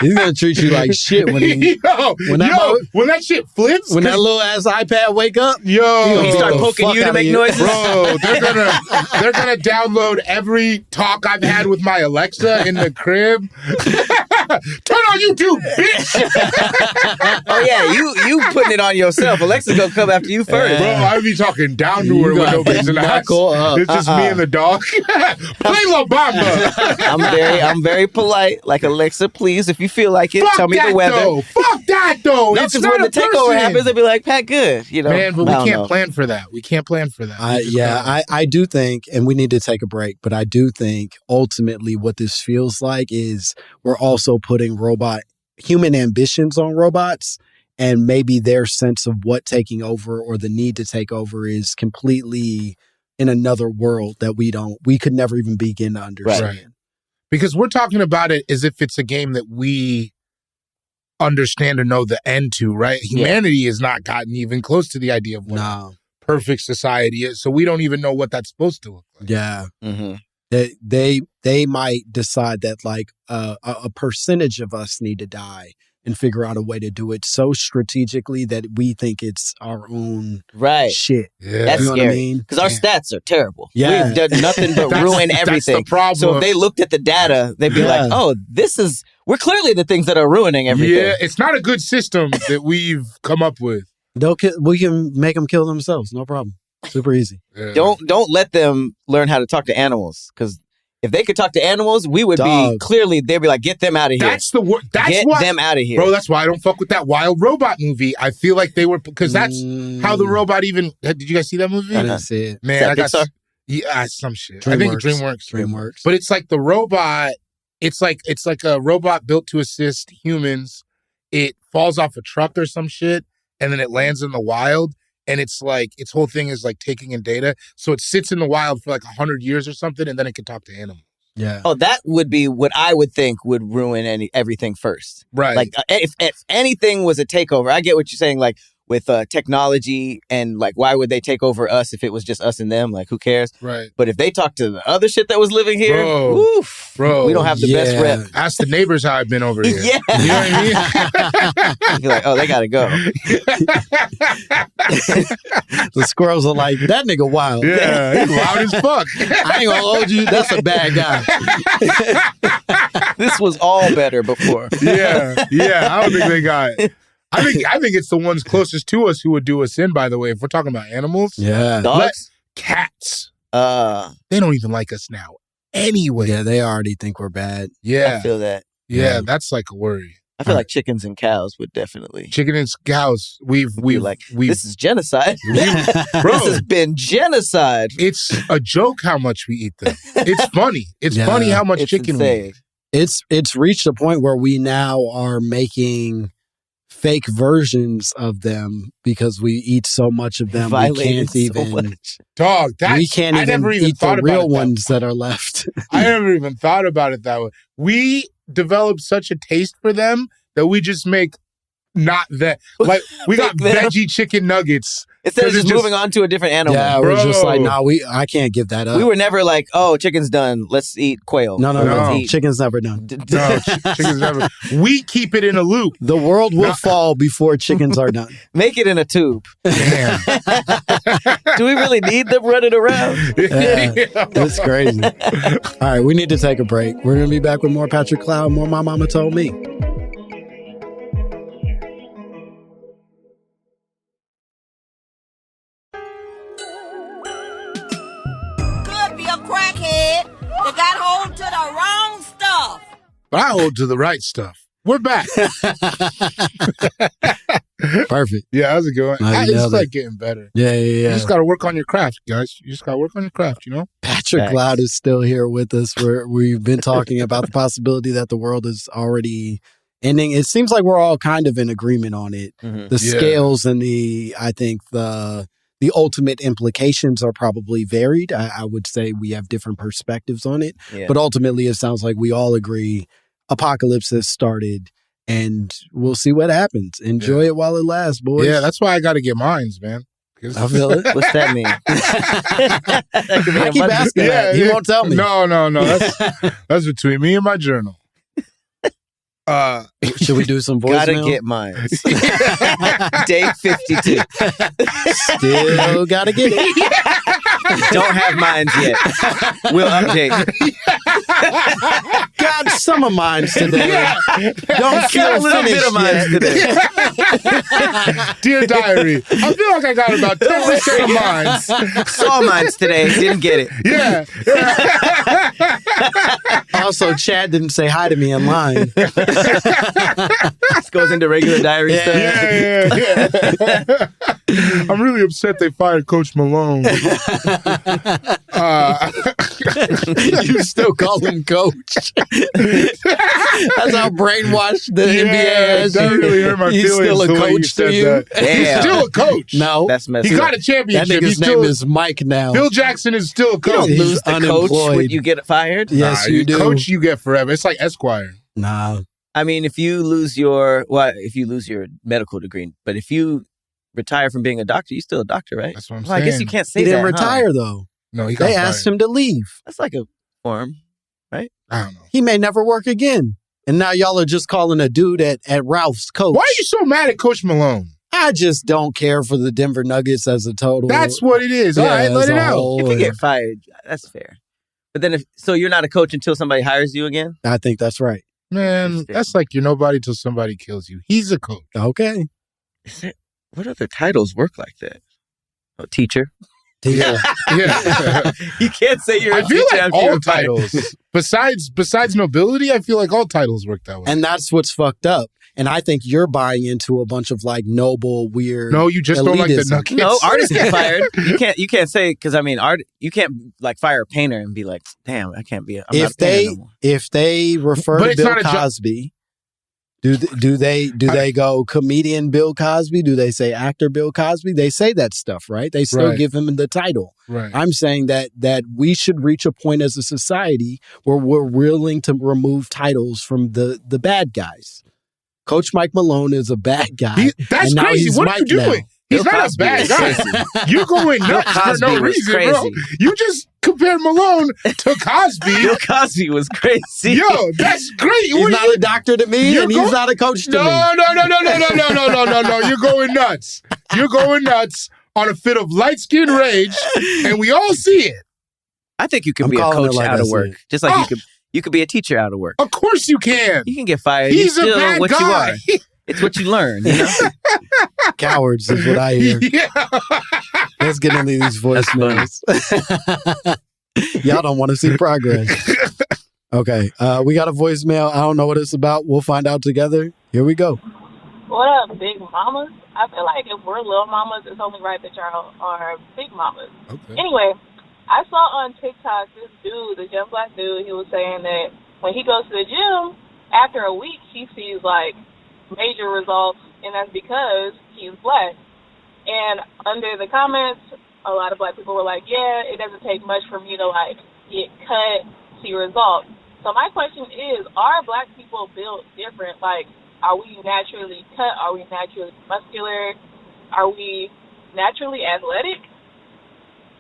He's gonna treat you like shit when
that shit flips.
When that little ass iPad wake up,
he start poking you to make noises,
bro. They're gonna download every talk I've had with my Alexa in the crib. Turn on YouTube, bitch.
Oh yeah, you putting it on yourself. Alexa's gonna come after you first,
bro. I be talking down to her when nobody's in the house. It's just me and the dog. Play La Bamba.
I'm very polite. Like, Alexa, please, if you feel like it, tell me the weather.
Fuck that though.
No, because when the takeover happens, they'll be like, Pat, good.
Man, but we can't plan for that.
I do think, and we need to take a break, but I do think ultimately what this feels like is we're also putting human ambitions on robots, and maybe their sense of what taking over or the need to take over is completely in another world that we could never even begin to understand.
Right. Because we're talking about it as if it's a game that we understand or know the end to, right? Humanity has not gotten even close to the idea of what a perfect society is, so we don't even know what that's supposed to look like.
Yeah.
Mm-hmm.
They might decide that like a percentage of us need to die and figure out a way to do it so strategically that we think it's our own shit.
Yeah.
That's
you know
scary.
What I mean?
Because our stats are terrible.
Yeah.
We've done nothing but ruin everything.
That's the problem.
So if they looked at the data, they'd be like, oh, we're clearly the things that are ruining everything.
Yeah, it's not a good system that we've come up with.
We can make them kill themselves. No problem. Super easy.
Yeah.
Don't let them learn how to talk to animals, because if they could talk to animals, we would be clearly, they'd be like, get them out of here.
That's the word.
Get them out of here.
Bro, that's why I don't fuck with that Wild Robot movie. I feel like they were, because that's how the robot even, did you guys see that movie?
I didn't see it.
Man, I got
Pixar?
some shit.
DreamWorks.
I think DreamWorks. But it's like the robot, it's like a robot built to assist humans. It falls off a truck or some shit, and then it lands in the wild. And it's like, its whole thing is like taking in data. So it sits in the wild for like 100 years or something, and then it can talk to animals.
Yeah.
Oh, that would be what I would think would ruin everything first.
Right.
Like, if anything was a takeover, I get what you're saying, like, with technology, and like, why would they take over us if it was just us and them? Like, who cares?
Right.
But if they talk to the other shit that was living here, bro, we don't have the best rep.
Ask the neighbors how I've been over here.
Yeah.
You know what I mean?
You're like, oh, they gotta go.
The squirrels are like, that nigga wild.
Yeah, he's loud as fuck.
I ain't gonna hold you. That's a bad guy.
This was all better before.
Yeah. I don't think they got it. I think it's the ones closest to us who would do us in, by the way, if we're talking about animals.
Yeah.
Dogs?
Cats. They don't even like us now anyway.
Yeah, they already think we're bad.
Yeah.
I feel that.
Yeah, that's like a worry.
I feel like chickens and cows would definitely.
Chicken and cows, we've
this is genocide.
Bro,
this has been genocide.
It's a joke how much we eat them. It's funny. It's funny how much chicken we eat.
It's reached a point where we now are making fake versions of them because we eat so much of them. We can't even.
Dog,
we can't even eat the real ones that are left.
I never even thought about it that way. We developed such a taste for them that we just make not that. Like, we got veggie chicken nuggets
Instead of just moving on to a different animal.
Yeah, we're just like, I can't give that up.
We were never like, oh, chicken's done. Let's eat quail.
No. Chicken's never done.
No, chicken's never. We keep it in a loop.
The world will fall before chickens are done.
Make it in a tube.
Damn.
Do we really need them running around?
Yeah, it's crazy. All right, we need to take a break. We're going to be back with more Patrick Cloud, more My Momma Told Me.
They got hold to the wrong stuff.
But I hold to the right stuff. We're back.
Perfect.
Yeah, how's it going? It's like getting better.
Yeah.
You just got to work on your craft, guys. You just got to work on your craft, you know?
Patrick Cloud is still here with us. We've been talking about the possibility that the world is already ending. It seems like we're all kind of in agreement on it. Mm-hmm. The scales and I think the ultimate implications are probably varied. I would say we have different perspectives on it. Yeah. But ultimately, it sounds like we all agree apocalypse has started and we'll see what happens. Enjoy it while it lasts, boys.
Yeah, that's why I got to get mines, man.
I feel it.
What's that mean?
I keep asking that. He won't tell me.
No. That's between me and my journal.
Should we do some voicemail?
Gotta get mine. Day 52.
Still gotta get it.
Don't have mine yet. We'll update.
Got some of mine today.
Yeah.
Don't feel
a little bit of mine today.
Dear diary, I feel like I got about 10% of mine.
Saw mine today. Didn't get it.
Yeah.
Also, Chad didn't say hi to me in line.
This goes into regular diary stuff.
Yeah. I'm really upset they fired Coach Malone.
You still call him coach. That's how brainwashed the NBA is.
That really hurt my feelings.
He's still a coach to you.
He's still a coach.
No.
That's messed up.
He got a championship.
That nigga's name is Mike now.
Phil Jackson is still a coach.
You don't lose the coach when you get fired.
Yes, you do.
Coach you get forever. It's like Esquire.
Nah.
I mean, if you lose your medical degree, but if you retire from being a doctor, you're still a doctor, right?
That's what I'm saying.
I guess you can't say
he
that.
He didn't retire, though.
No, he got
They
fired.
asked him to leave.
That's like a form, right?
I don't know.
He may never work again. And now y'all are just calling a dude at Ralph's coach.
Why are you so mad at Coach Malone?
I just don't care for the Denver Nuggets as a total.
That's what it is. All right, let it out.
If you get fired, that's fair. But then so you're not a coach until somebody hires you again?
I think that's right.
Man, that's like you're nobody till somebody kills you. He's a coach.
Okay.
What other titles work like that? Oh, teacher.
Yeah.
You can't say you're
I feel like all titles. Besides nobility, I feel like all titles work that way.
And that's what's fucked up. And I think you're buying into a bunch of like noble, weird.
No, you just
elitism.
don't like the Nuggets.
No, artists get fired. You can't say because I mean you can't like fire a painter and be like, damn, I can't be. I'm not a painter no more.
If they refer to Bill Cosby, do they go comedian Bill Cosby? Do they say actor Bill Cosby? They say that stuff, right? They still give him the title.
Right.
I'm saying that we should reach a point as a society where we're willing to remove titles from the bad guys. Coach Mike Malone is a bad guy.
That's crazy. What are you doing? He's not a bad guy. You're going nuts for no reason, bro. You just compared Malone to Cosby.
Bill Cosby was crazy.
Yo, that's great.
He's not a doctor to me, and he's not a coach to me.
No. You're going nuts. You're going nuts on a fit of light-skinned rage, and we all see it.
I think you can be a coach out of work. Just like you could be a teacher out of work.
Of course you can.
You can get fired.
He's
You're
a
still
bad
what
guy.
you are. It's what you learn, you know?
Cowards is what I hear.
Yeah.
Let's get into these voicemails. Y'all don't want to see progress. Okay, we got a voicemail. I don't know what it's about. We'll find out together. Here we go.
What up, big mamas? I feel like if we're little mamas, it's only right that y'all are big mamas.
Okay.
Anyway, I saw on TikTok this dude, this young black dude, he was saying that when he goes to the gym, after a week, he sees, like, major results, and that's because he's black. And under the comments, a lot of black people were like, yeah, it doesn't take much for me to, like, get cut, see results. So my question is, are black people built different? Like, are we naturally cut? Are we naturally muscular? Are we naturally athletic?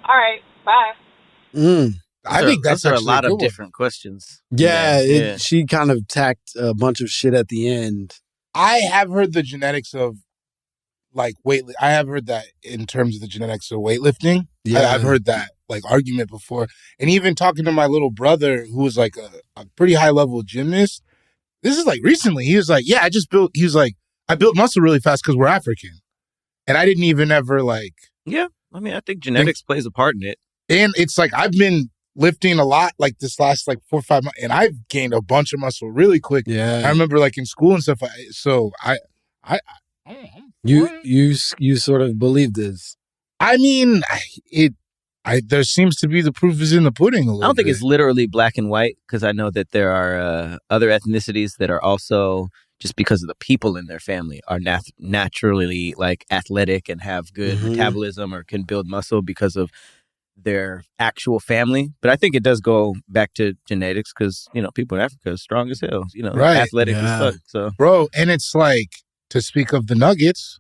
All right, bye.
I think that's
those are a
actually
lot
good
of different questions.
Yeah, she kind of tacked a bunch of shit at the end.
I have heard the genetics of like weight. I have heard that in terms of the genetics of weightlifting.
Yeah.
I've heard that like argument before. And even talking to my little brother, who was like a pretty high level gymnast. This is like recently. He was like, yeah, I built muscle really fast because we're African. And I didn't even ever like.
Yeah. I mean, I think genetics plays a part in it.
And it's like, I've been lifting a lot like this last like 4 or 5 months, and I've gained a bunch of muscle really quick.
Yeah.
I remember like in school and stuff.
You sort of believe this.
I mean, there seems to be the proof is in the pudding a little bit.
I don't think it's literally black and white, because I know that there are other ethnicities that are also, just because of the people in their family, are naturally like athletic and have good metabolism or can build muscle because of their actual family. But I think it does go back to genetics, because, you know, people in Africa are strong as hell, you know, athletic as fuck. So,
bro, and it's like, to speak of the Nuggets,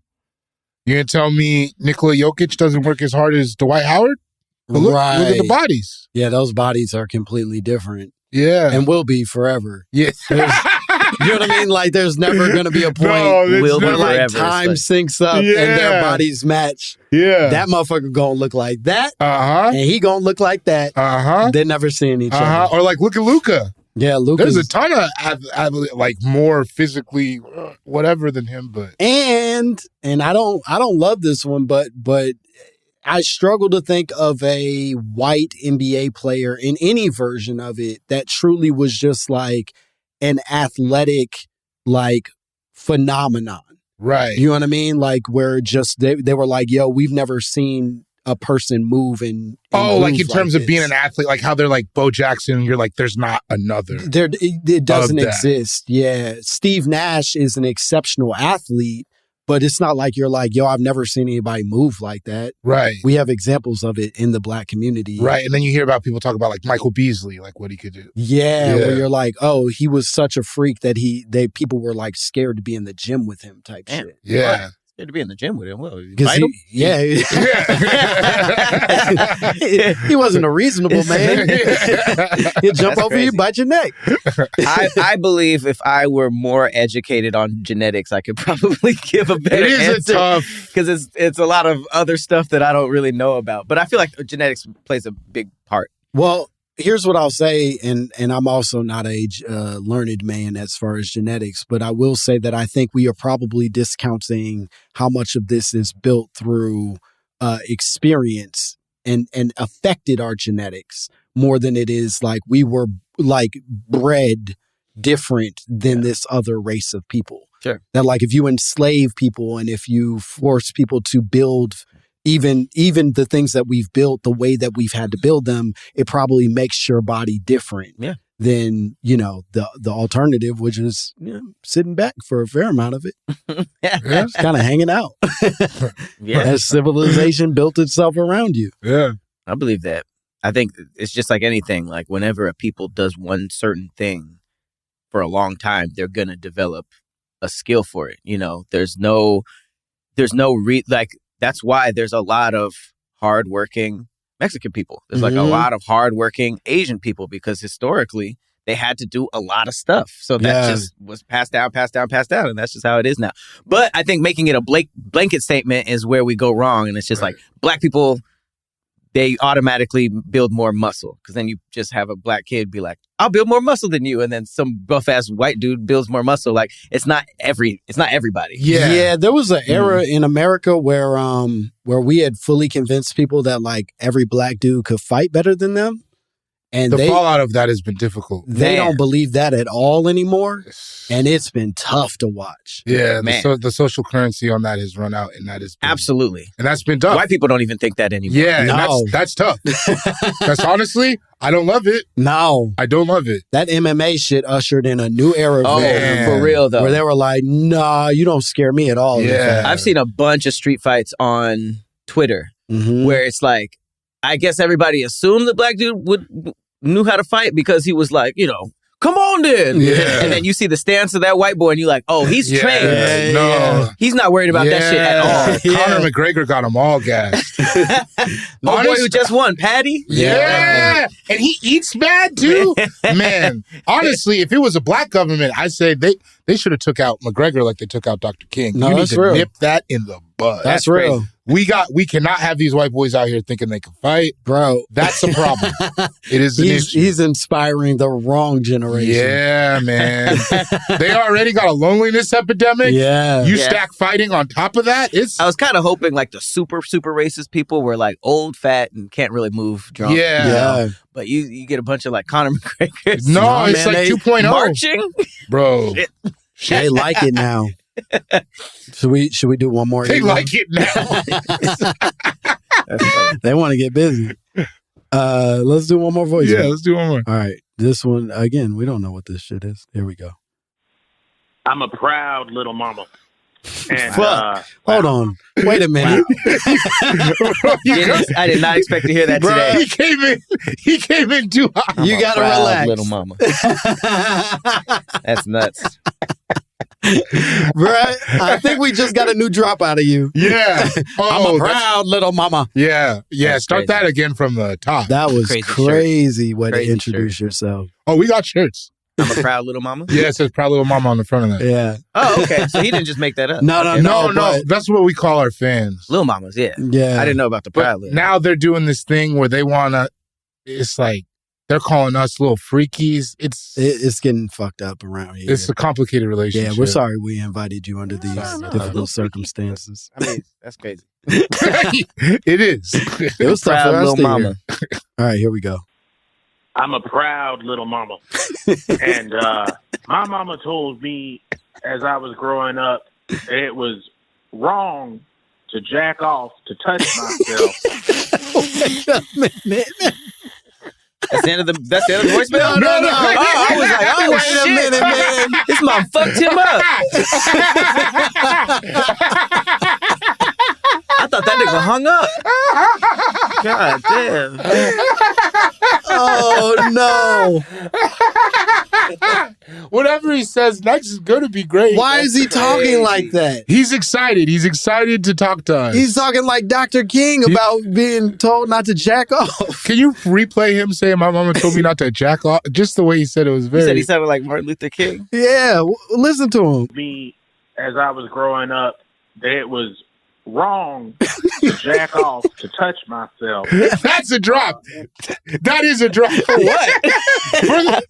you're going to tell me Nikola Jokic doesn't work as hard as Dwight Howard? But look at the bodies.
Yeah, those bodies are completely different.
Yeah.
And will be forever.
Yeah.
You know what I mean? Like, there's never going to be a point where like time syncs up and their bodies match.
Yeah.
That motherfucker going to look like that.
And
he going to look like that. They're never seeing each other.
Or like, look at Luka.
Yeah, Luka's...
There's a ton of like more physically whatever than him, but
and I don't love this one, but I struggle to think of a white NBA player in any version of it that truly was just like an athletic like phenomenon.
Right.
You know what I mean? Like where just they were like, yo, we've never seen a person move and
like in terms of being an athlete, like how they're like Bo Jackson, you're like, there's not another.
It doesn't exist. Yeah. Steve Nash is an exceptional athlete, but it's not like you're like, yo, I've never seen anybody move like that.
Right.
We have examples of it in the black community.
Right. And then you hear about people talk about like Michael Beasley, like what he could do.
Yeah. Where you're like, oh, he was such a freak that people were like scared to be in the gym with him type shit.
Yeah.
Scared to be in the gym with him. Well,
he wasn't a reasonable man. He'd jump over you, bite your neck.
I believe if I were more educated on genetics, I could probably give a better answer.
Tough,
because it's a lot of other stuff that I don't really know about. But I feel like genetics plays a big part.
Well, here's what I'll say, and I'm also not a learned man as far as genetics, but I will say that I think we are probably discounting how much of this is built through experience and affected our genetics more than it is like we were like bred different than this other race of people.
Sure.
That like if you enslave people and if you force people to build even the things that we've built, the way that we've had to build them, it probably makes your body different than, you know, the alternative, which is sitting back for a fair amount of it. Just kind of hanging out. As civilization built itself around you.
Yeah.
I believe that. I think it's just like anything. Like whenever a people does one certain thing for a long time, they're going to develop a skill for it. You know, there's no that's why there's a lot of hardworking Mexican people. There's like a lot of hardworking Asian people, because historically they had to do a lot of stuff. So that just was passed down. And that's just how it is now. But I think making it a blanket statement is where we go wrong. And it's just like black people, they automatically build more muscle, because then you just have a black kid be like, I'll build more muscle than you. And then some buff ass white dude builds more muscle. Like it's not everybody.
Yeah. There was an era in America where we had fully convinced people that like every black dude could fight better than them. And
the fallout of that has been difficult.
They don't believe that at all anymore. And it's been tough to watch.
Yeah. The social currency on that has run out, and that is
absolutely.
And that's been tough.
White people don't even think that anymore.
Yeah. No. That's tough. That's honestly, I don't love it.
No.
I don't love it.
That MMA shit ushered in a new era.
For real though.
Where they were like, nah, you don't scare me at all.
Yeah.
I've seen a bunch of street fights on Twitter where it's like, I guess everybody assumed the black dude knew how to fight because he was like, you know, come on then.
Yeah.
And then you see the stance of that white boy and you're like, oh, he's trained.
No.
He's not worried about that shit at all.
Conor McGregor got them all gassed.
Boy who just won, Patty.
Yeah. And he eats bad too. Man, honestly, if it was a black government, I'd say they should have took out McGregor like they took out Dr. King.
No,
you need
that's
to
real.
nip that in the bud.
That's real.
Crazy. We cannot have these white boys out here thinking they can fight.
Bro.
That's a problem. It is an issue.
He's inspiring the wrong generation.
Yeah, man. They already got a loneliness epidemic.
Yeah.
You stack fighting on top of that.
I was kind of hoping like the super racist people were like old, fat, and can't really move drunk.
Yeah.
You know? But you get a bunch of like Conor McGregors.
No, it's like 2.0.
Marching.
Bro.
They like it now. Should we do one more?
They like it now.
They want to get busy. Let's do one more voice.
Yeah, let's do one more.
All right. This one, again, we don't know what this shit is. Here we go.
I'm a proud little mama. And,
Hold on. Wait a minute.
I did not expect to hear that today.
He came in too hot.
You got to relax.
Little mama. That's nuts.
Bruh, I think we just got a new drop out of you.
Yeah.
I'm a proud little mama.
Yeah.
That's
Start
crazy.
that again from the top.
That was crazy way to
Crazy
introduce
shirt.
yourself.
Oh, we got shirts.
I'm a proud little mama?
Yeah, it says proud little mama on the front of that.
Yeah.
Oh, okay. So he didn't just make that up.
No.
That's what we call our fans.
Little mamas, yeah.
Yeah.
I didn't know about the
But
proud little.
now they're doing this thing where they want to, it's like, they're calling us little freakies.
It's getting fucked up around here.
It's a complicated relationship.
Yeah, we're sorry we invited you under these difficult circumstances.
I mean, that's crazy.
It is.
It was tough
Proud
for us
little
to
mama.
hear. All right, here we go.
I'm a proud little mama. And my mama told me as I was growing up, it was wrong to jack off to touch myself.
Wait a minute.
That's the end of the voicemail?
No.
Oh, I was like, oh,
Wait a minute, man.
This mom fucked him up. I thought that nigga hung up. God damn.
Oh, no.
Whatever he says next is going to be great.
Why is he talking like that?
He's excited. He's excited to talk to us.
He's talking like Dr. King about being told not to jack off.
Can you replay him saying, my mama told me not to jack off? Just the way he said it was very...
He said he sounded like Martin Luther King.
Yeah, listen to him.
Me, as I was growing up, that it was wrong to jack off to touch myself.
That's a drop. That is a drop.
For what?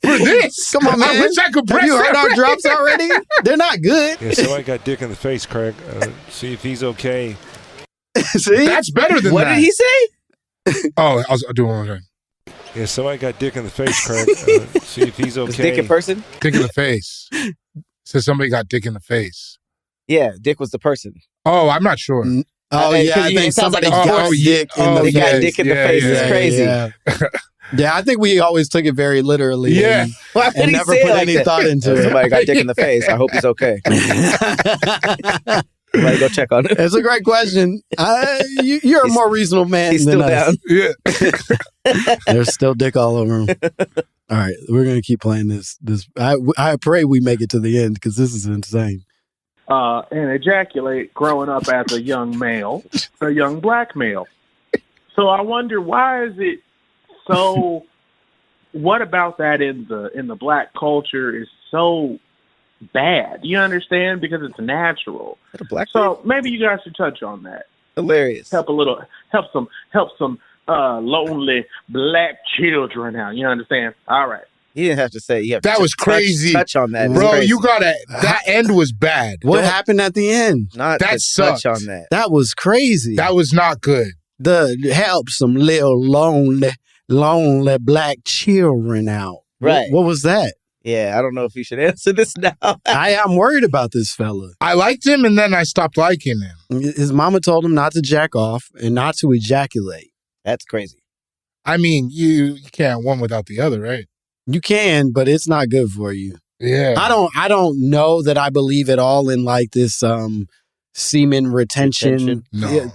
For this.
Come on, man.
I wish I could press
Have you heard
that.
our drops already? They're not good.
Yeah, so I got dick in the face, Craig. See if he's okay.
See?
That's better than
What
that.
did he say?
Oh, I'll do one more time.
Yeah, so I got dick in the face, Craig. See if he's okay.
Was Dick in person?
Dick in the face. Says somebody got dick in the face.
Yeah, Dick was the person.
Oh, I'm not sure.
Oh, yeah, I
it
think
sounds like
somebody
a
got
force
dick in the
They got
face.
Dick in the face. It's crazy.
Yeah, I think we always took it very literally.
Yeah.
Why would
And
he
never
say it
put
like
any
that?
thought into it.
Somebody got Dick in the face. I hope he's okay. Somebody go check on him.
It's a great question. You're a more reasonable man
He's
than
still
us.
down.
Yeah.
There's still dick all over him. All right, we're gonna keep playing this. I pray we make it to the end because this is insane.
And ejaculate growing up as a young male, a young black male. So I wonder, why is it so? What about that in the black culture is so bad? You understand? Because it's natural. So maybe you guys should touch on that.
Hilarious.
Help some lonely black children out. You understand? All right.
He didn't have to say.
That was crazy.
Touch on that,
bro. You gotta. That end was bad.
What happened at the end?
Not
that
to
sucked.
touch on that.
That was crazy.
That was not good.
Help some little lonely black children out.
Right.
What was that?
Yeah, I don't know if you should answer this now.
I'm worried about this fella.
I liked him, and then I stopped liking him.
His mama told him not to jack off and not to ejaculate.
That's crazy.
I mean, you can't one without the other, right?
You can, but it's not good for you.
Yeah.
I don't know that I believe at all in like this semen retention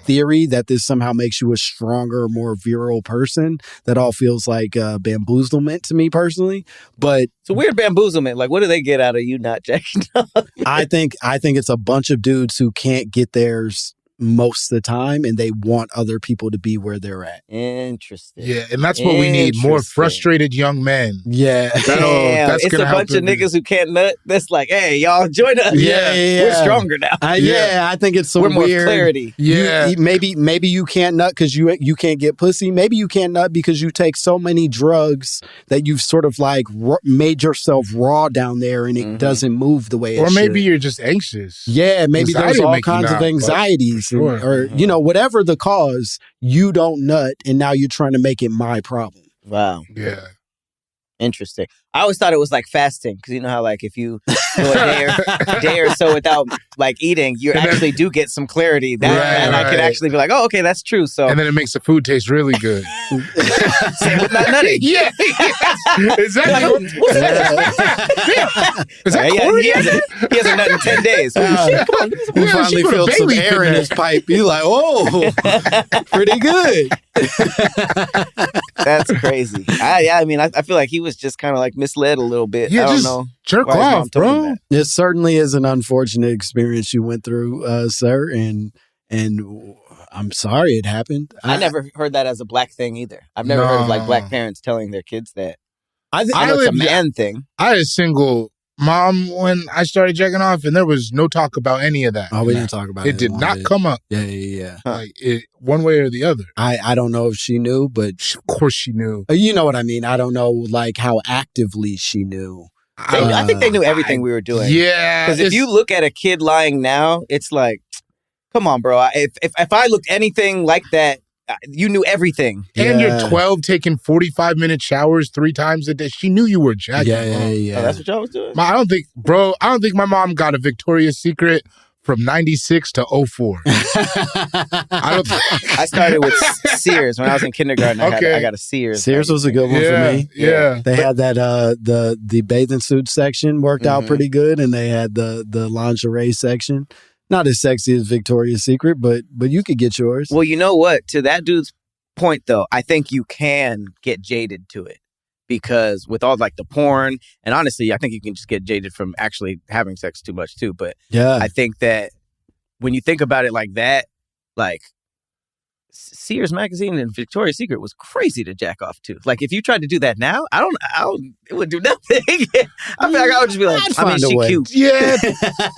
theory that this somehow makes you a stronger, more virile person. That all feels like bamboozlement to me personally. But
it's a weird bamboozlement. Like, what do they get out of you not jacking up?
I think it's a bunch of dudes who can't get theirs most of the time, and they want other people to be where they're at.
Interesting.
Yeah, and that's what we need, more frustrated young men.
Yeah.
That's
it's a bunch of niggas who can't nut. That's like, hey, y'all join us.
Yeah.
We're stronger now.
I think it's some
we're more
weird
clarity.
Yeah.
Maybe you can't nut because you can't get pussy. Maybe you can't nut because you take so many drugs that you've sort of like made yourself raw down there, and it doesn't move the way it should.
Or maybe you're just anxious.
Yeah, maybe
Anxiety
there's all
make you
kinds of
nut,
anxieties.
Sure.
Or, you know, whatever the cause, you don't nut, and now you're trying to make it my problem.
Wow.
Yeah.
Interesting. I always thought it was like fasting, because you know how like if you go a day or so without like eating, you actually do get some clarity. I could actually be like, oh, okay, that's true. So
and then it makes the food taste really good.
Same with not nutting.
Yeah. Exactly. Is that corn?
He hasn't nut in 10 days. Come on.
He finally filled some air in his pipe. He's like, oh, pretty good.
That's crazy. I mean, I feel like he was just kind of like misled a little bit.
Yeah,
I don't
just
know.
Jerk off, bro.
It certainly is an unfortunate experience you went through, sir, and I'm sorry it happened.
I never heard that as a black thing either. I've never heard of like black parents telling their kids that. I know it's a man thing.
I had a single mom when I started jacking off, and there was no talk about any of that.
Oh, we didn't talk about it.
It did not come up.
Yeah.
Like one way or the other.
I don't know if she knew, but
of course she knew.
You know what I mean? I don't know like how actively she knew.
I think they knew everything we were doing.
Yeah.
Because if you look at a kid lying now, it's like, come on, bro. If I looked anything like that, you knew everything.
And you're 12 taking 45-minute showers 3 times a day. She knew you were jacking off.
Yeah.
Oh, that's what y'all was doing?
I don't think my mom got a Victoria's Secret from 96 to 04.
I started with Sears when I was in kindergarten. I got a Sears.
Sears was a good one for me.
Yeah.
They had that the bathing suit section worked out pretty good, and they had the lingerie section. Not as sexy as Victoria's Secret, but you could get yours.
Well, you know what? To that dude's point, though, I think you can get jaded to it. Because with all like the porn, and honestly, I think you can just get jaded from actually having sex too much too. But I think that when you think about it like that, like Sears magazine and Victoria's Secret was crazy to jack off to. Like if you tried to do that now, it would do nothing. I feel like I would just be like, I mean, she cute.
Yeah,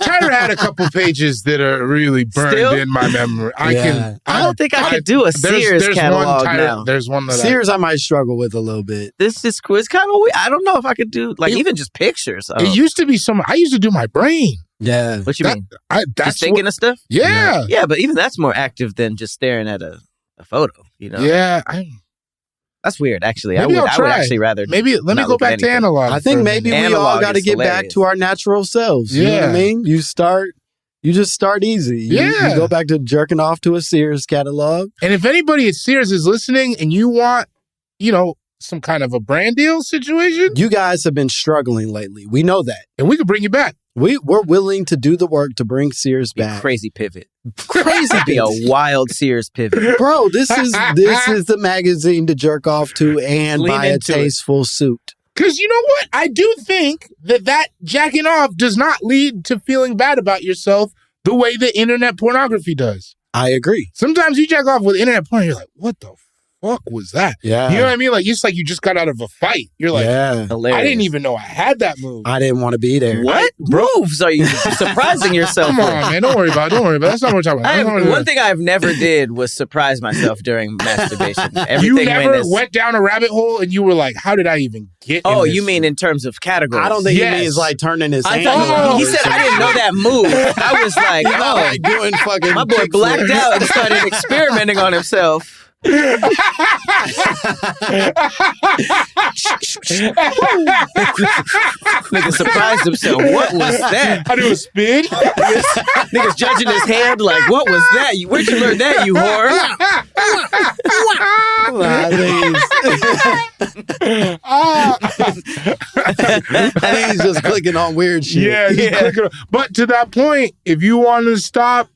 Tyra had a couple pages that are really burned in my memory. I
don't think I could do a Sears catalog now.
There's one that
Sears I might struggle with a little bit.
This is cool. It's kind of weird. I don't know if I could do like even just pictures.
It used to be I used to do my brain.
Yeah.
What you mean?
Just
thinking of stuff?
Yeah.
Yeah, but even that's more active than just staring at a photo, you know?
Yeah.
That's weird, actually.
Maybe
I would actually rather.
Maybe let me go back to analog.
I think maybe we all got to get back to our natural selves. You know what I mean? You just start easy. You go back to jerking off to a Sears catalog.
And if anybody at Sears is listening and you want, some kind of a brand deal situation.
You guys have been struggling lately. We know that.
And we can bring you back.
We're willing to do the work to bring Sears back.
Crazy pivot. Be a wild Sears pivot.
Bro, this is the magazine to jerk off to and buy a tasteful suit.
Because you know what? I do think that jacking off does not lead to feeling bad about yourself the way that internet pornography does.
I agree.
Sometimes you jack off with internet porn, you're like, what the fuck was that?
Yeah.
You know what I mean? Like, it's like you just got out of a fight. You're like, I didn't even know I had that move.
I didn't want to be there.
What moves are you surprising yourself
Come on, man. Don't worry about it. That's not what we're talking about.
One thing I've never did was surprise myself during masturbation.
You never went down a rabbit hole and you were like, how did I even get in this?
You mean in terms of categories?
I don't think he means like turning his hand.
He said I didn't know that move. I was like,
like doing fucking
my boy blacked out and started experimenting on himself. Nigga surprised himself. What was that?
I do a spin.
Niggas judging his hand like, what was that? Where'd you learn that, you whore?
I think he's just clicking on weird shit.
Yeah. But to that point, if you want to stop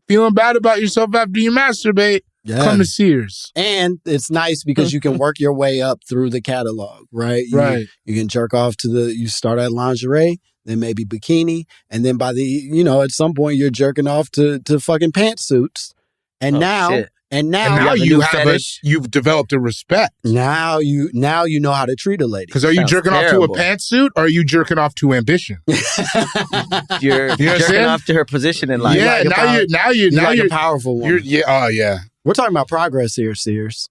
feeling bad about yourself after you masturbate, come to Sears.
And it's nice because you can work your way up through the catalog, right?
Right.
You can jerk off you start at lingerie, then maybe bikini, and then by at some point you're jerking off to fucking pantsuits. And now
you've developed a respect.
Now you know how to treat a lady.
Because are you jerking off to a pantsuit or are you jerking off to ambition?
You're jerking off to her position in life.
Yeah, now you're
a powerful woman.
Yeah.
We're talking about progress here, Sears.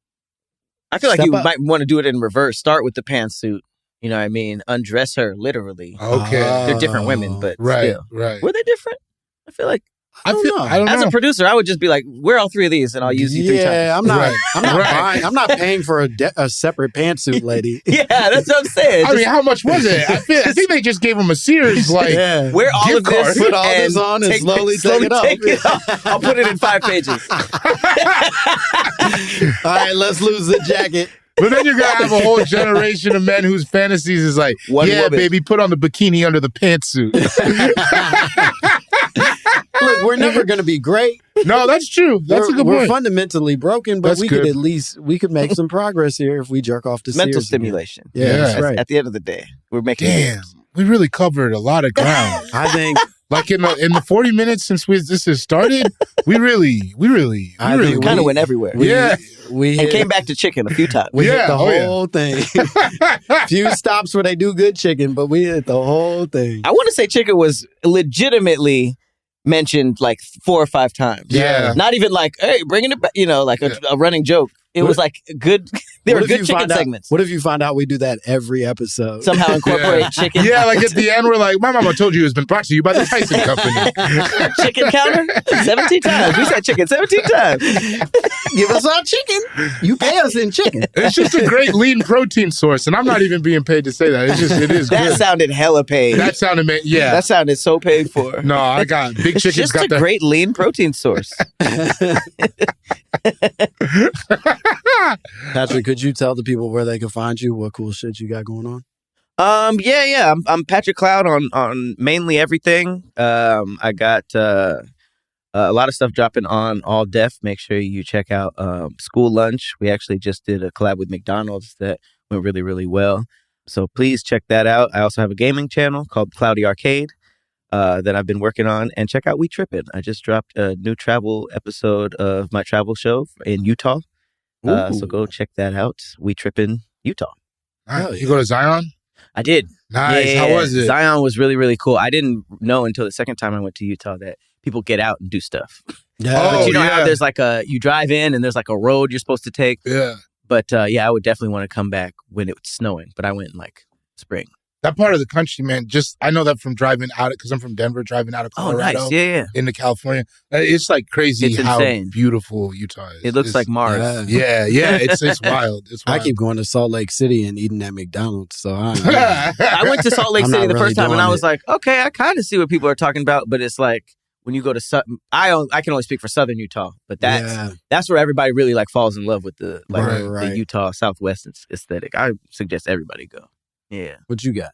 I feel like you might want to do it in reverse. Start with the pantsuit. You know what I mean? Undress her, literally.
Okay.
They're different women, but still.
Right.
Were they different? I feel like
I don't know.
As a producer, I would just be like, wear all three of these and I'll use you 3 times.
Yeah, I'm not buying. I'm not paying for a separate pantsuit, lady.
Yeah, that's what I'm saying.
I mean, how much was it? I think they just gave him a Sears
wear all of this,
put all this on and slowly take it off.
I'll put it in 5 pages.
All right, let's lose the jacket.
But then you're going to have a whole generation of men whose fantasies is like, baby, put on the bikini under the pantsuit.
Look, we're never going to be great.
No, that's true. That's a good point.
We're fundamentally broken, but
That's
we
good.
we could make some progress here if we jerk off to
Mental
Sears
stimulation.
Yeah, that's right.
At the end of the day, we're making
Damn, we really covered a lot of ground.
I think
like in the 40 minutes since this has started, we really
kind of went everywhere.
We
came back to chicken a few times.
We hit the whole thing. Few stops where they do good chicken, but we hit the whole thing.
I want to say chicken was legitimately mentioned like 4 or 5 times.
Yeah.
Not even like, hey, bringing it back, like a running joke. It was like good. They were good chicken segments.
What if you find out we do that every episode?
Somehow incorporate chicken.
Yeah, like at the end, we're like, My Mama Told You has been brought to you by the Tyson Company.
Chicken counter 17 times. We said chicken 17 times.
Give us our chicken. You pay us in chicken.
It's just a great lean protein source, and I'm not even being paid to say that. It is
that
good.
sounded hella paid.
That sounded,
That sounded so paid for.
No, I got Big Chicken's
just
got
a great lean protein source.
Patrick, could you tell the people where they can find you? What cool shit you got going on?
Yeah. I'm Patrick Cloud on mainly everything. I got a lot of stuff dropping on All Def. Make sure you check out School Lunch. We actually just did a collab with McDonald's that went really, really well. So please check that out. I also have a gaming channel called Cloudy Arcade that I've been working on. And check out We Trippin'. I just dropped a new travel episode of my travel show in Utah. So go check that out. We Trippin' Utah.
Nice. You go to Zion?
I did.
Nice.
Yeah.
How was it?
Zion was really, really cool. I didn't know until the second time I went to Utah that people get out and do stuff.
Yeah.
But you know how there's you drive in and there's like a road you're supposed to take.
Yeah.
But I would definitely want to come back when it was snowing. But I went in spring.
That part of the country, man, I know that from driving out, because I'm from Denver, driving out of Colorado.
Oh, nice. Yeah.
Into California. It's crazy
it's
how
insane.
Beautiful Utah is.
It looks like Mars.
Yeah. It's wild. It's wild.
I keep going to Salt Lake City and eating at McDonald's, so
I went to Salt Lake City the first time and I was like, okay, I kind of see what people are talking about, but it's like when you go to I can only speak for Southern Utah, but that's where everybody really falls in love with the the Utah Southwest aesthetic. I suggest everybody go. Yeah.
What you got?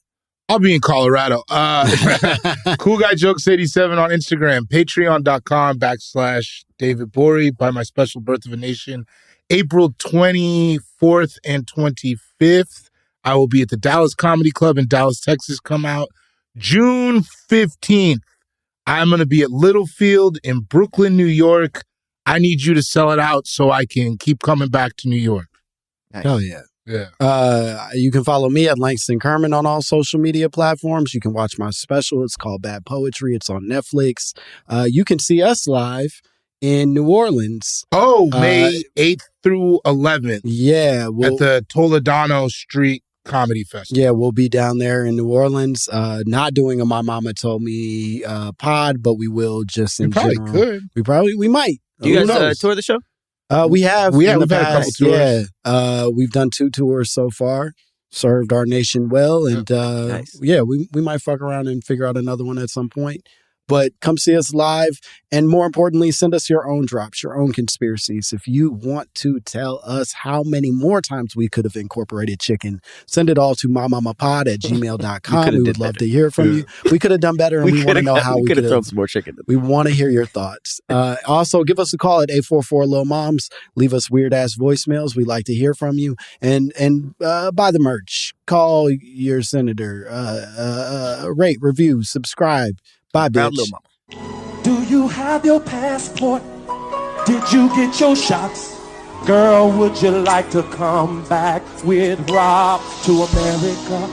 I'll be in Colorado. Cool Guy Jokes 87 on Instagram. Patreon.com/David Bory. By my special Birth of a Nation. April 24th and 25th. I will be at the Dallas Comedy Club in Dallas, Texas. Come out. June 15th. I'm going to be at Littlefield in Brooklyn, New York. I need you to sell it out so I can keep coming back to New York.
Nice.
Hell yeah.
Yeah.
You can follow me at Langston Kerman on all social media platforms. You can watch my special. It's called Bad Poetry. It's on Netflix. You can see us live in New Orleans.
Oh, May 8th through 11th.
Yeah.
At the Toledano Street Comedy Festival.
Yeah, we'll be down there in New Orleans. Not doing a My Momma Told Me pod, but we will just in general.
We probably could.
We might.
Do you guys tour the show?
We have.
We've
had
a couple tours.
Yeah. We've done 2 tours so far. Served our nation well. And
nice.
yeah, we might fuck around and figure out another one at some point. But come see us live. And more importantly, send us your own drops, your own conspiracies. If you want to tell us how many more times we could have incorporated chicken, send it all to mymommapod@gmail.com. We would love to hear from you. We could have done better, and we want to know how we could have
thrown some more chicken.
We want to hear your thoughts. Also, give us a call at 844-LIL-MOMS. Leave us weird-ass voicemails. We'd like to hear from you. And buy the merch. Call your senator. Rate, review, subscribe. Bye, bitch.
Do you have your passport? Did you get your shots? Girl, would you like to come back with Rob to America?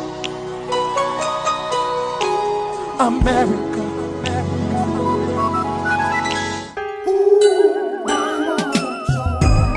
America.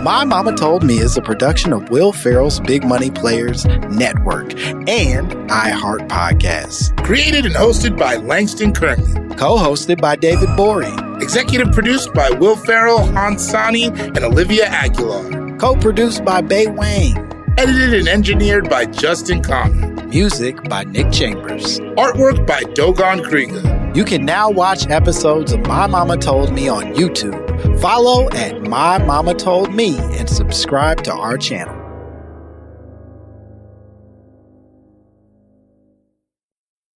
My Momma Told Me is a production of Will Ferrell's Big Money Players Network and iHeart Podcasts.
Created and hosted by Langston Kerman.
Co-hosted by David Bory.
Executive produced by Will Ferrell, Hansani, and Olivia Aguilar.
Co-produced by Bay Wang.
Edited and engineered by Justin Conlon.
Music by Nick Chambers.
Artwork by Dogon Krieger.
You can now watch episodes of My Momma Told Me on YouTube. Follow at My Momma Told Me and subscribe to our channel.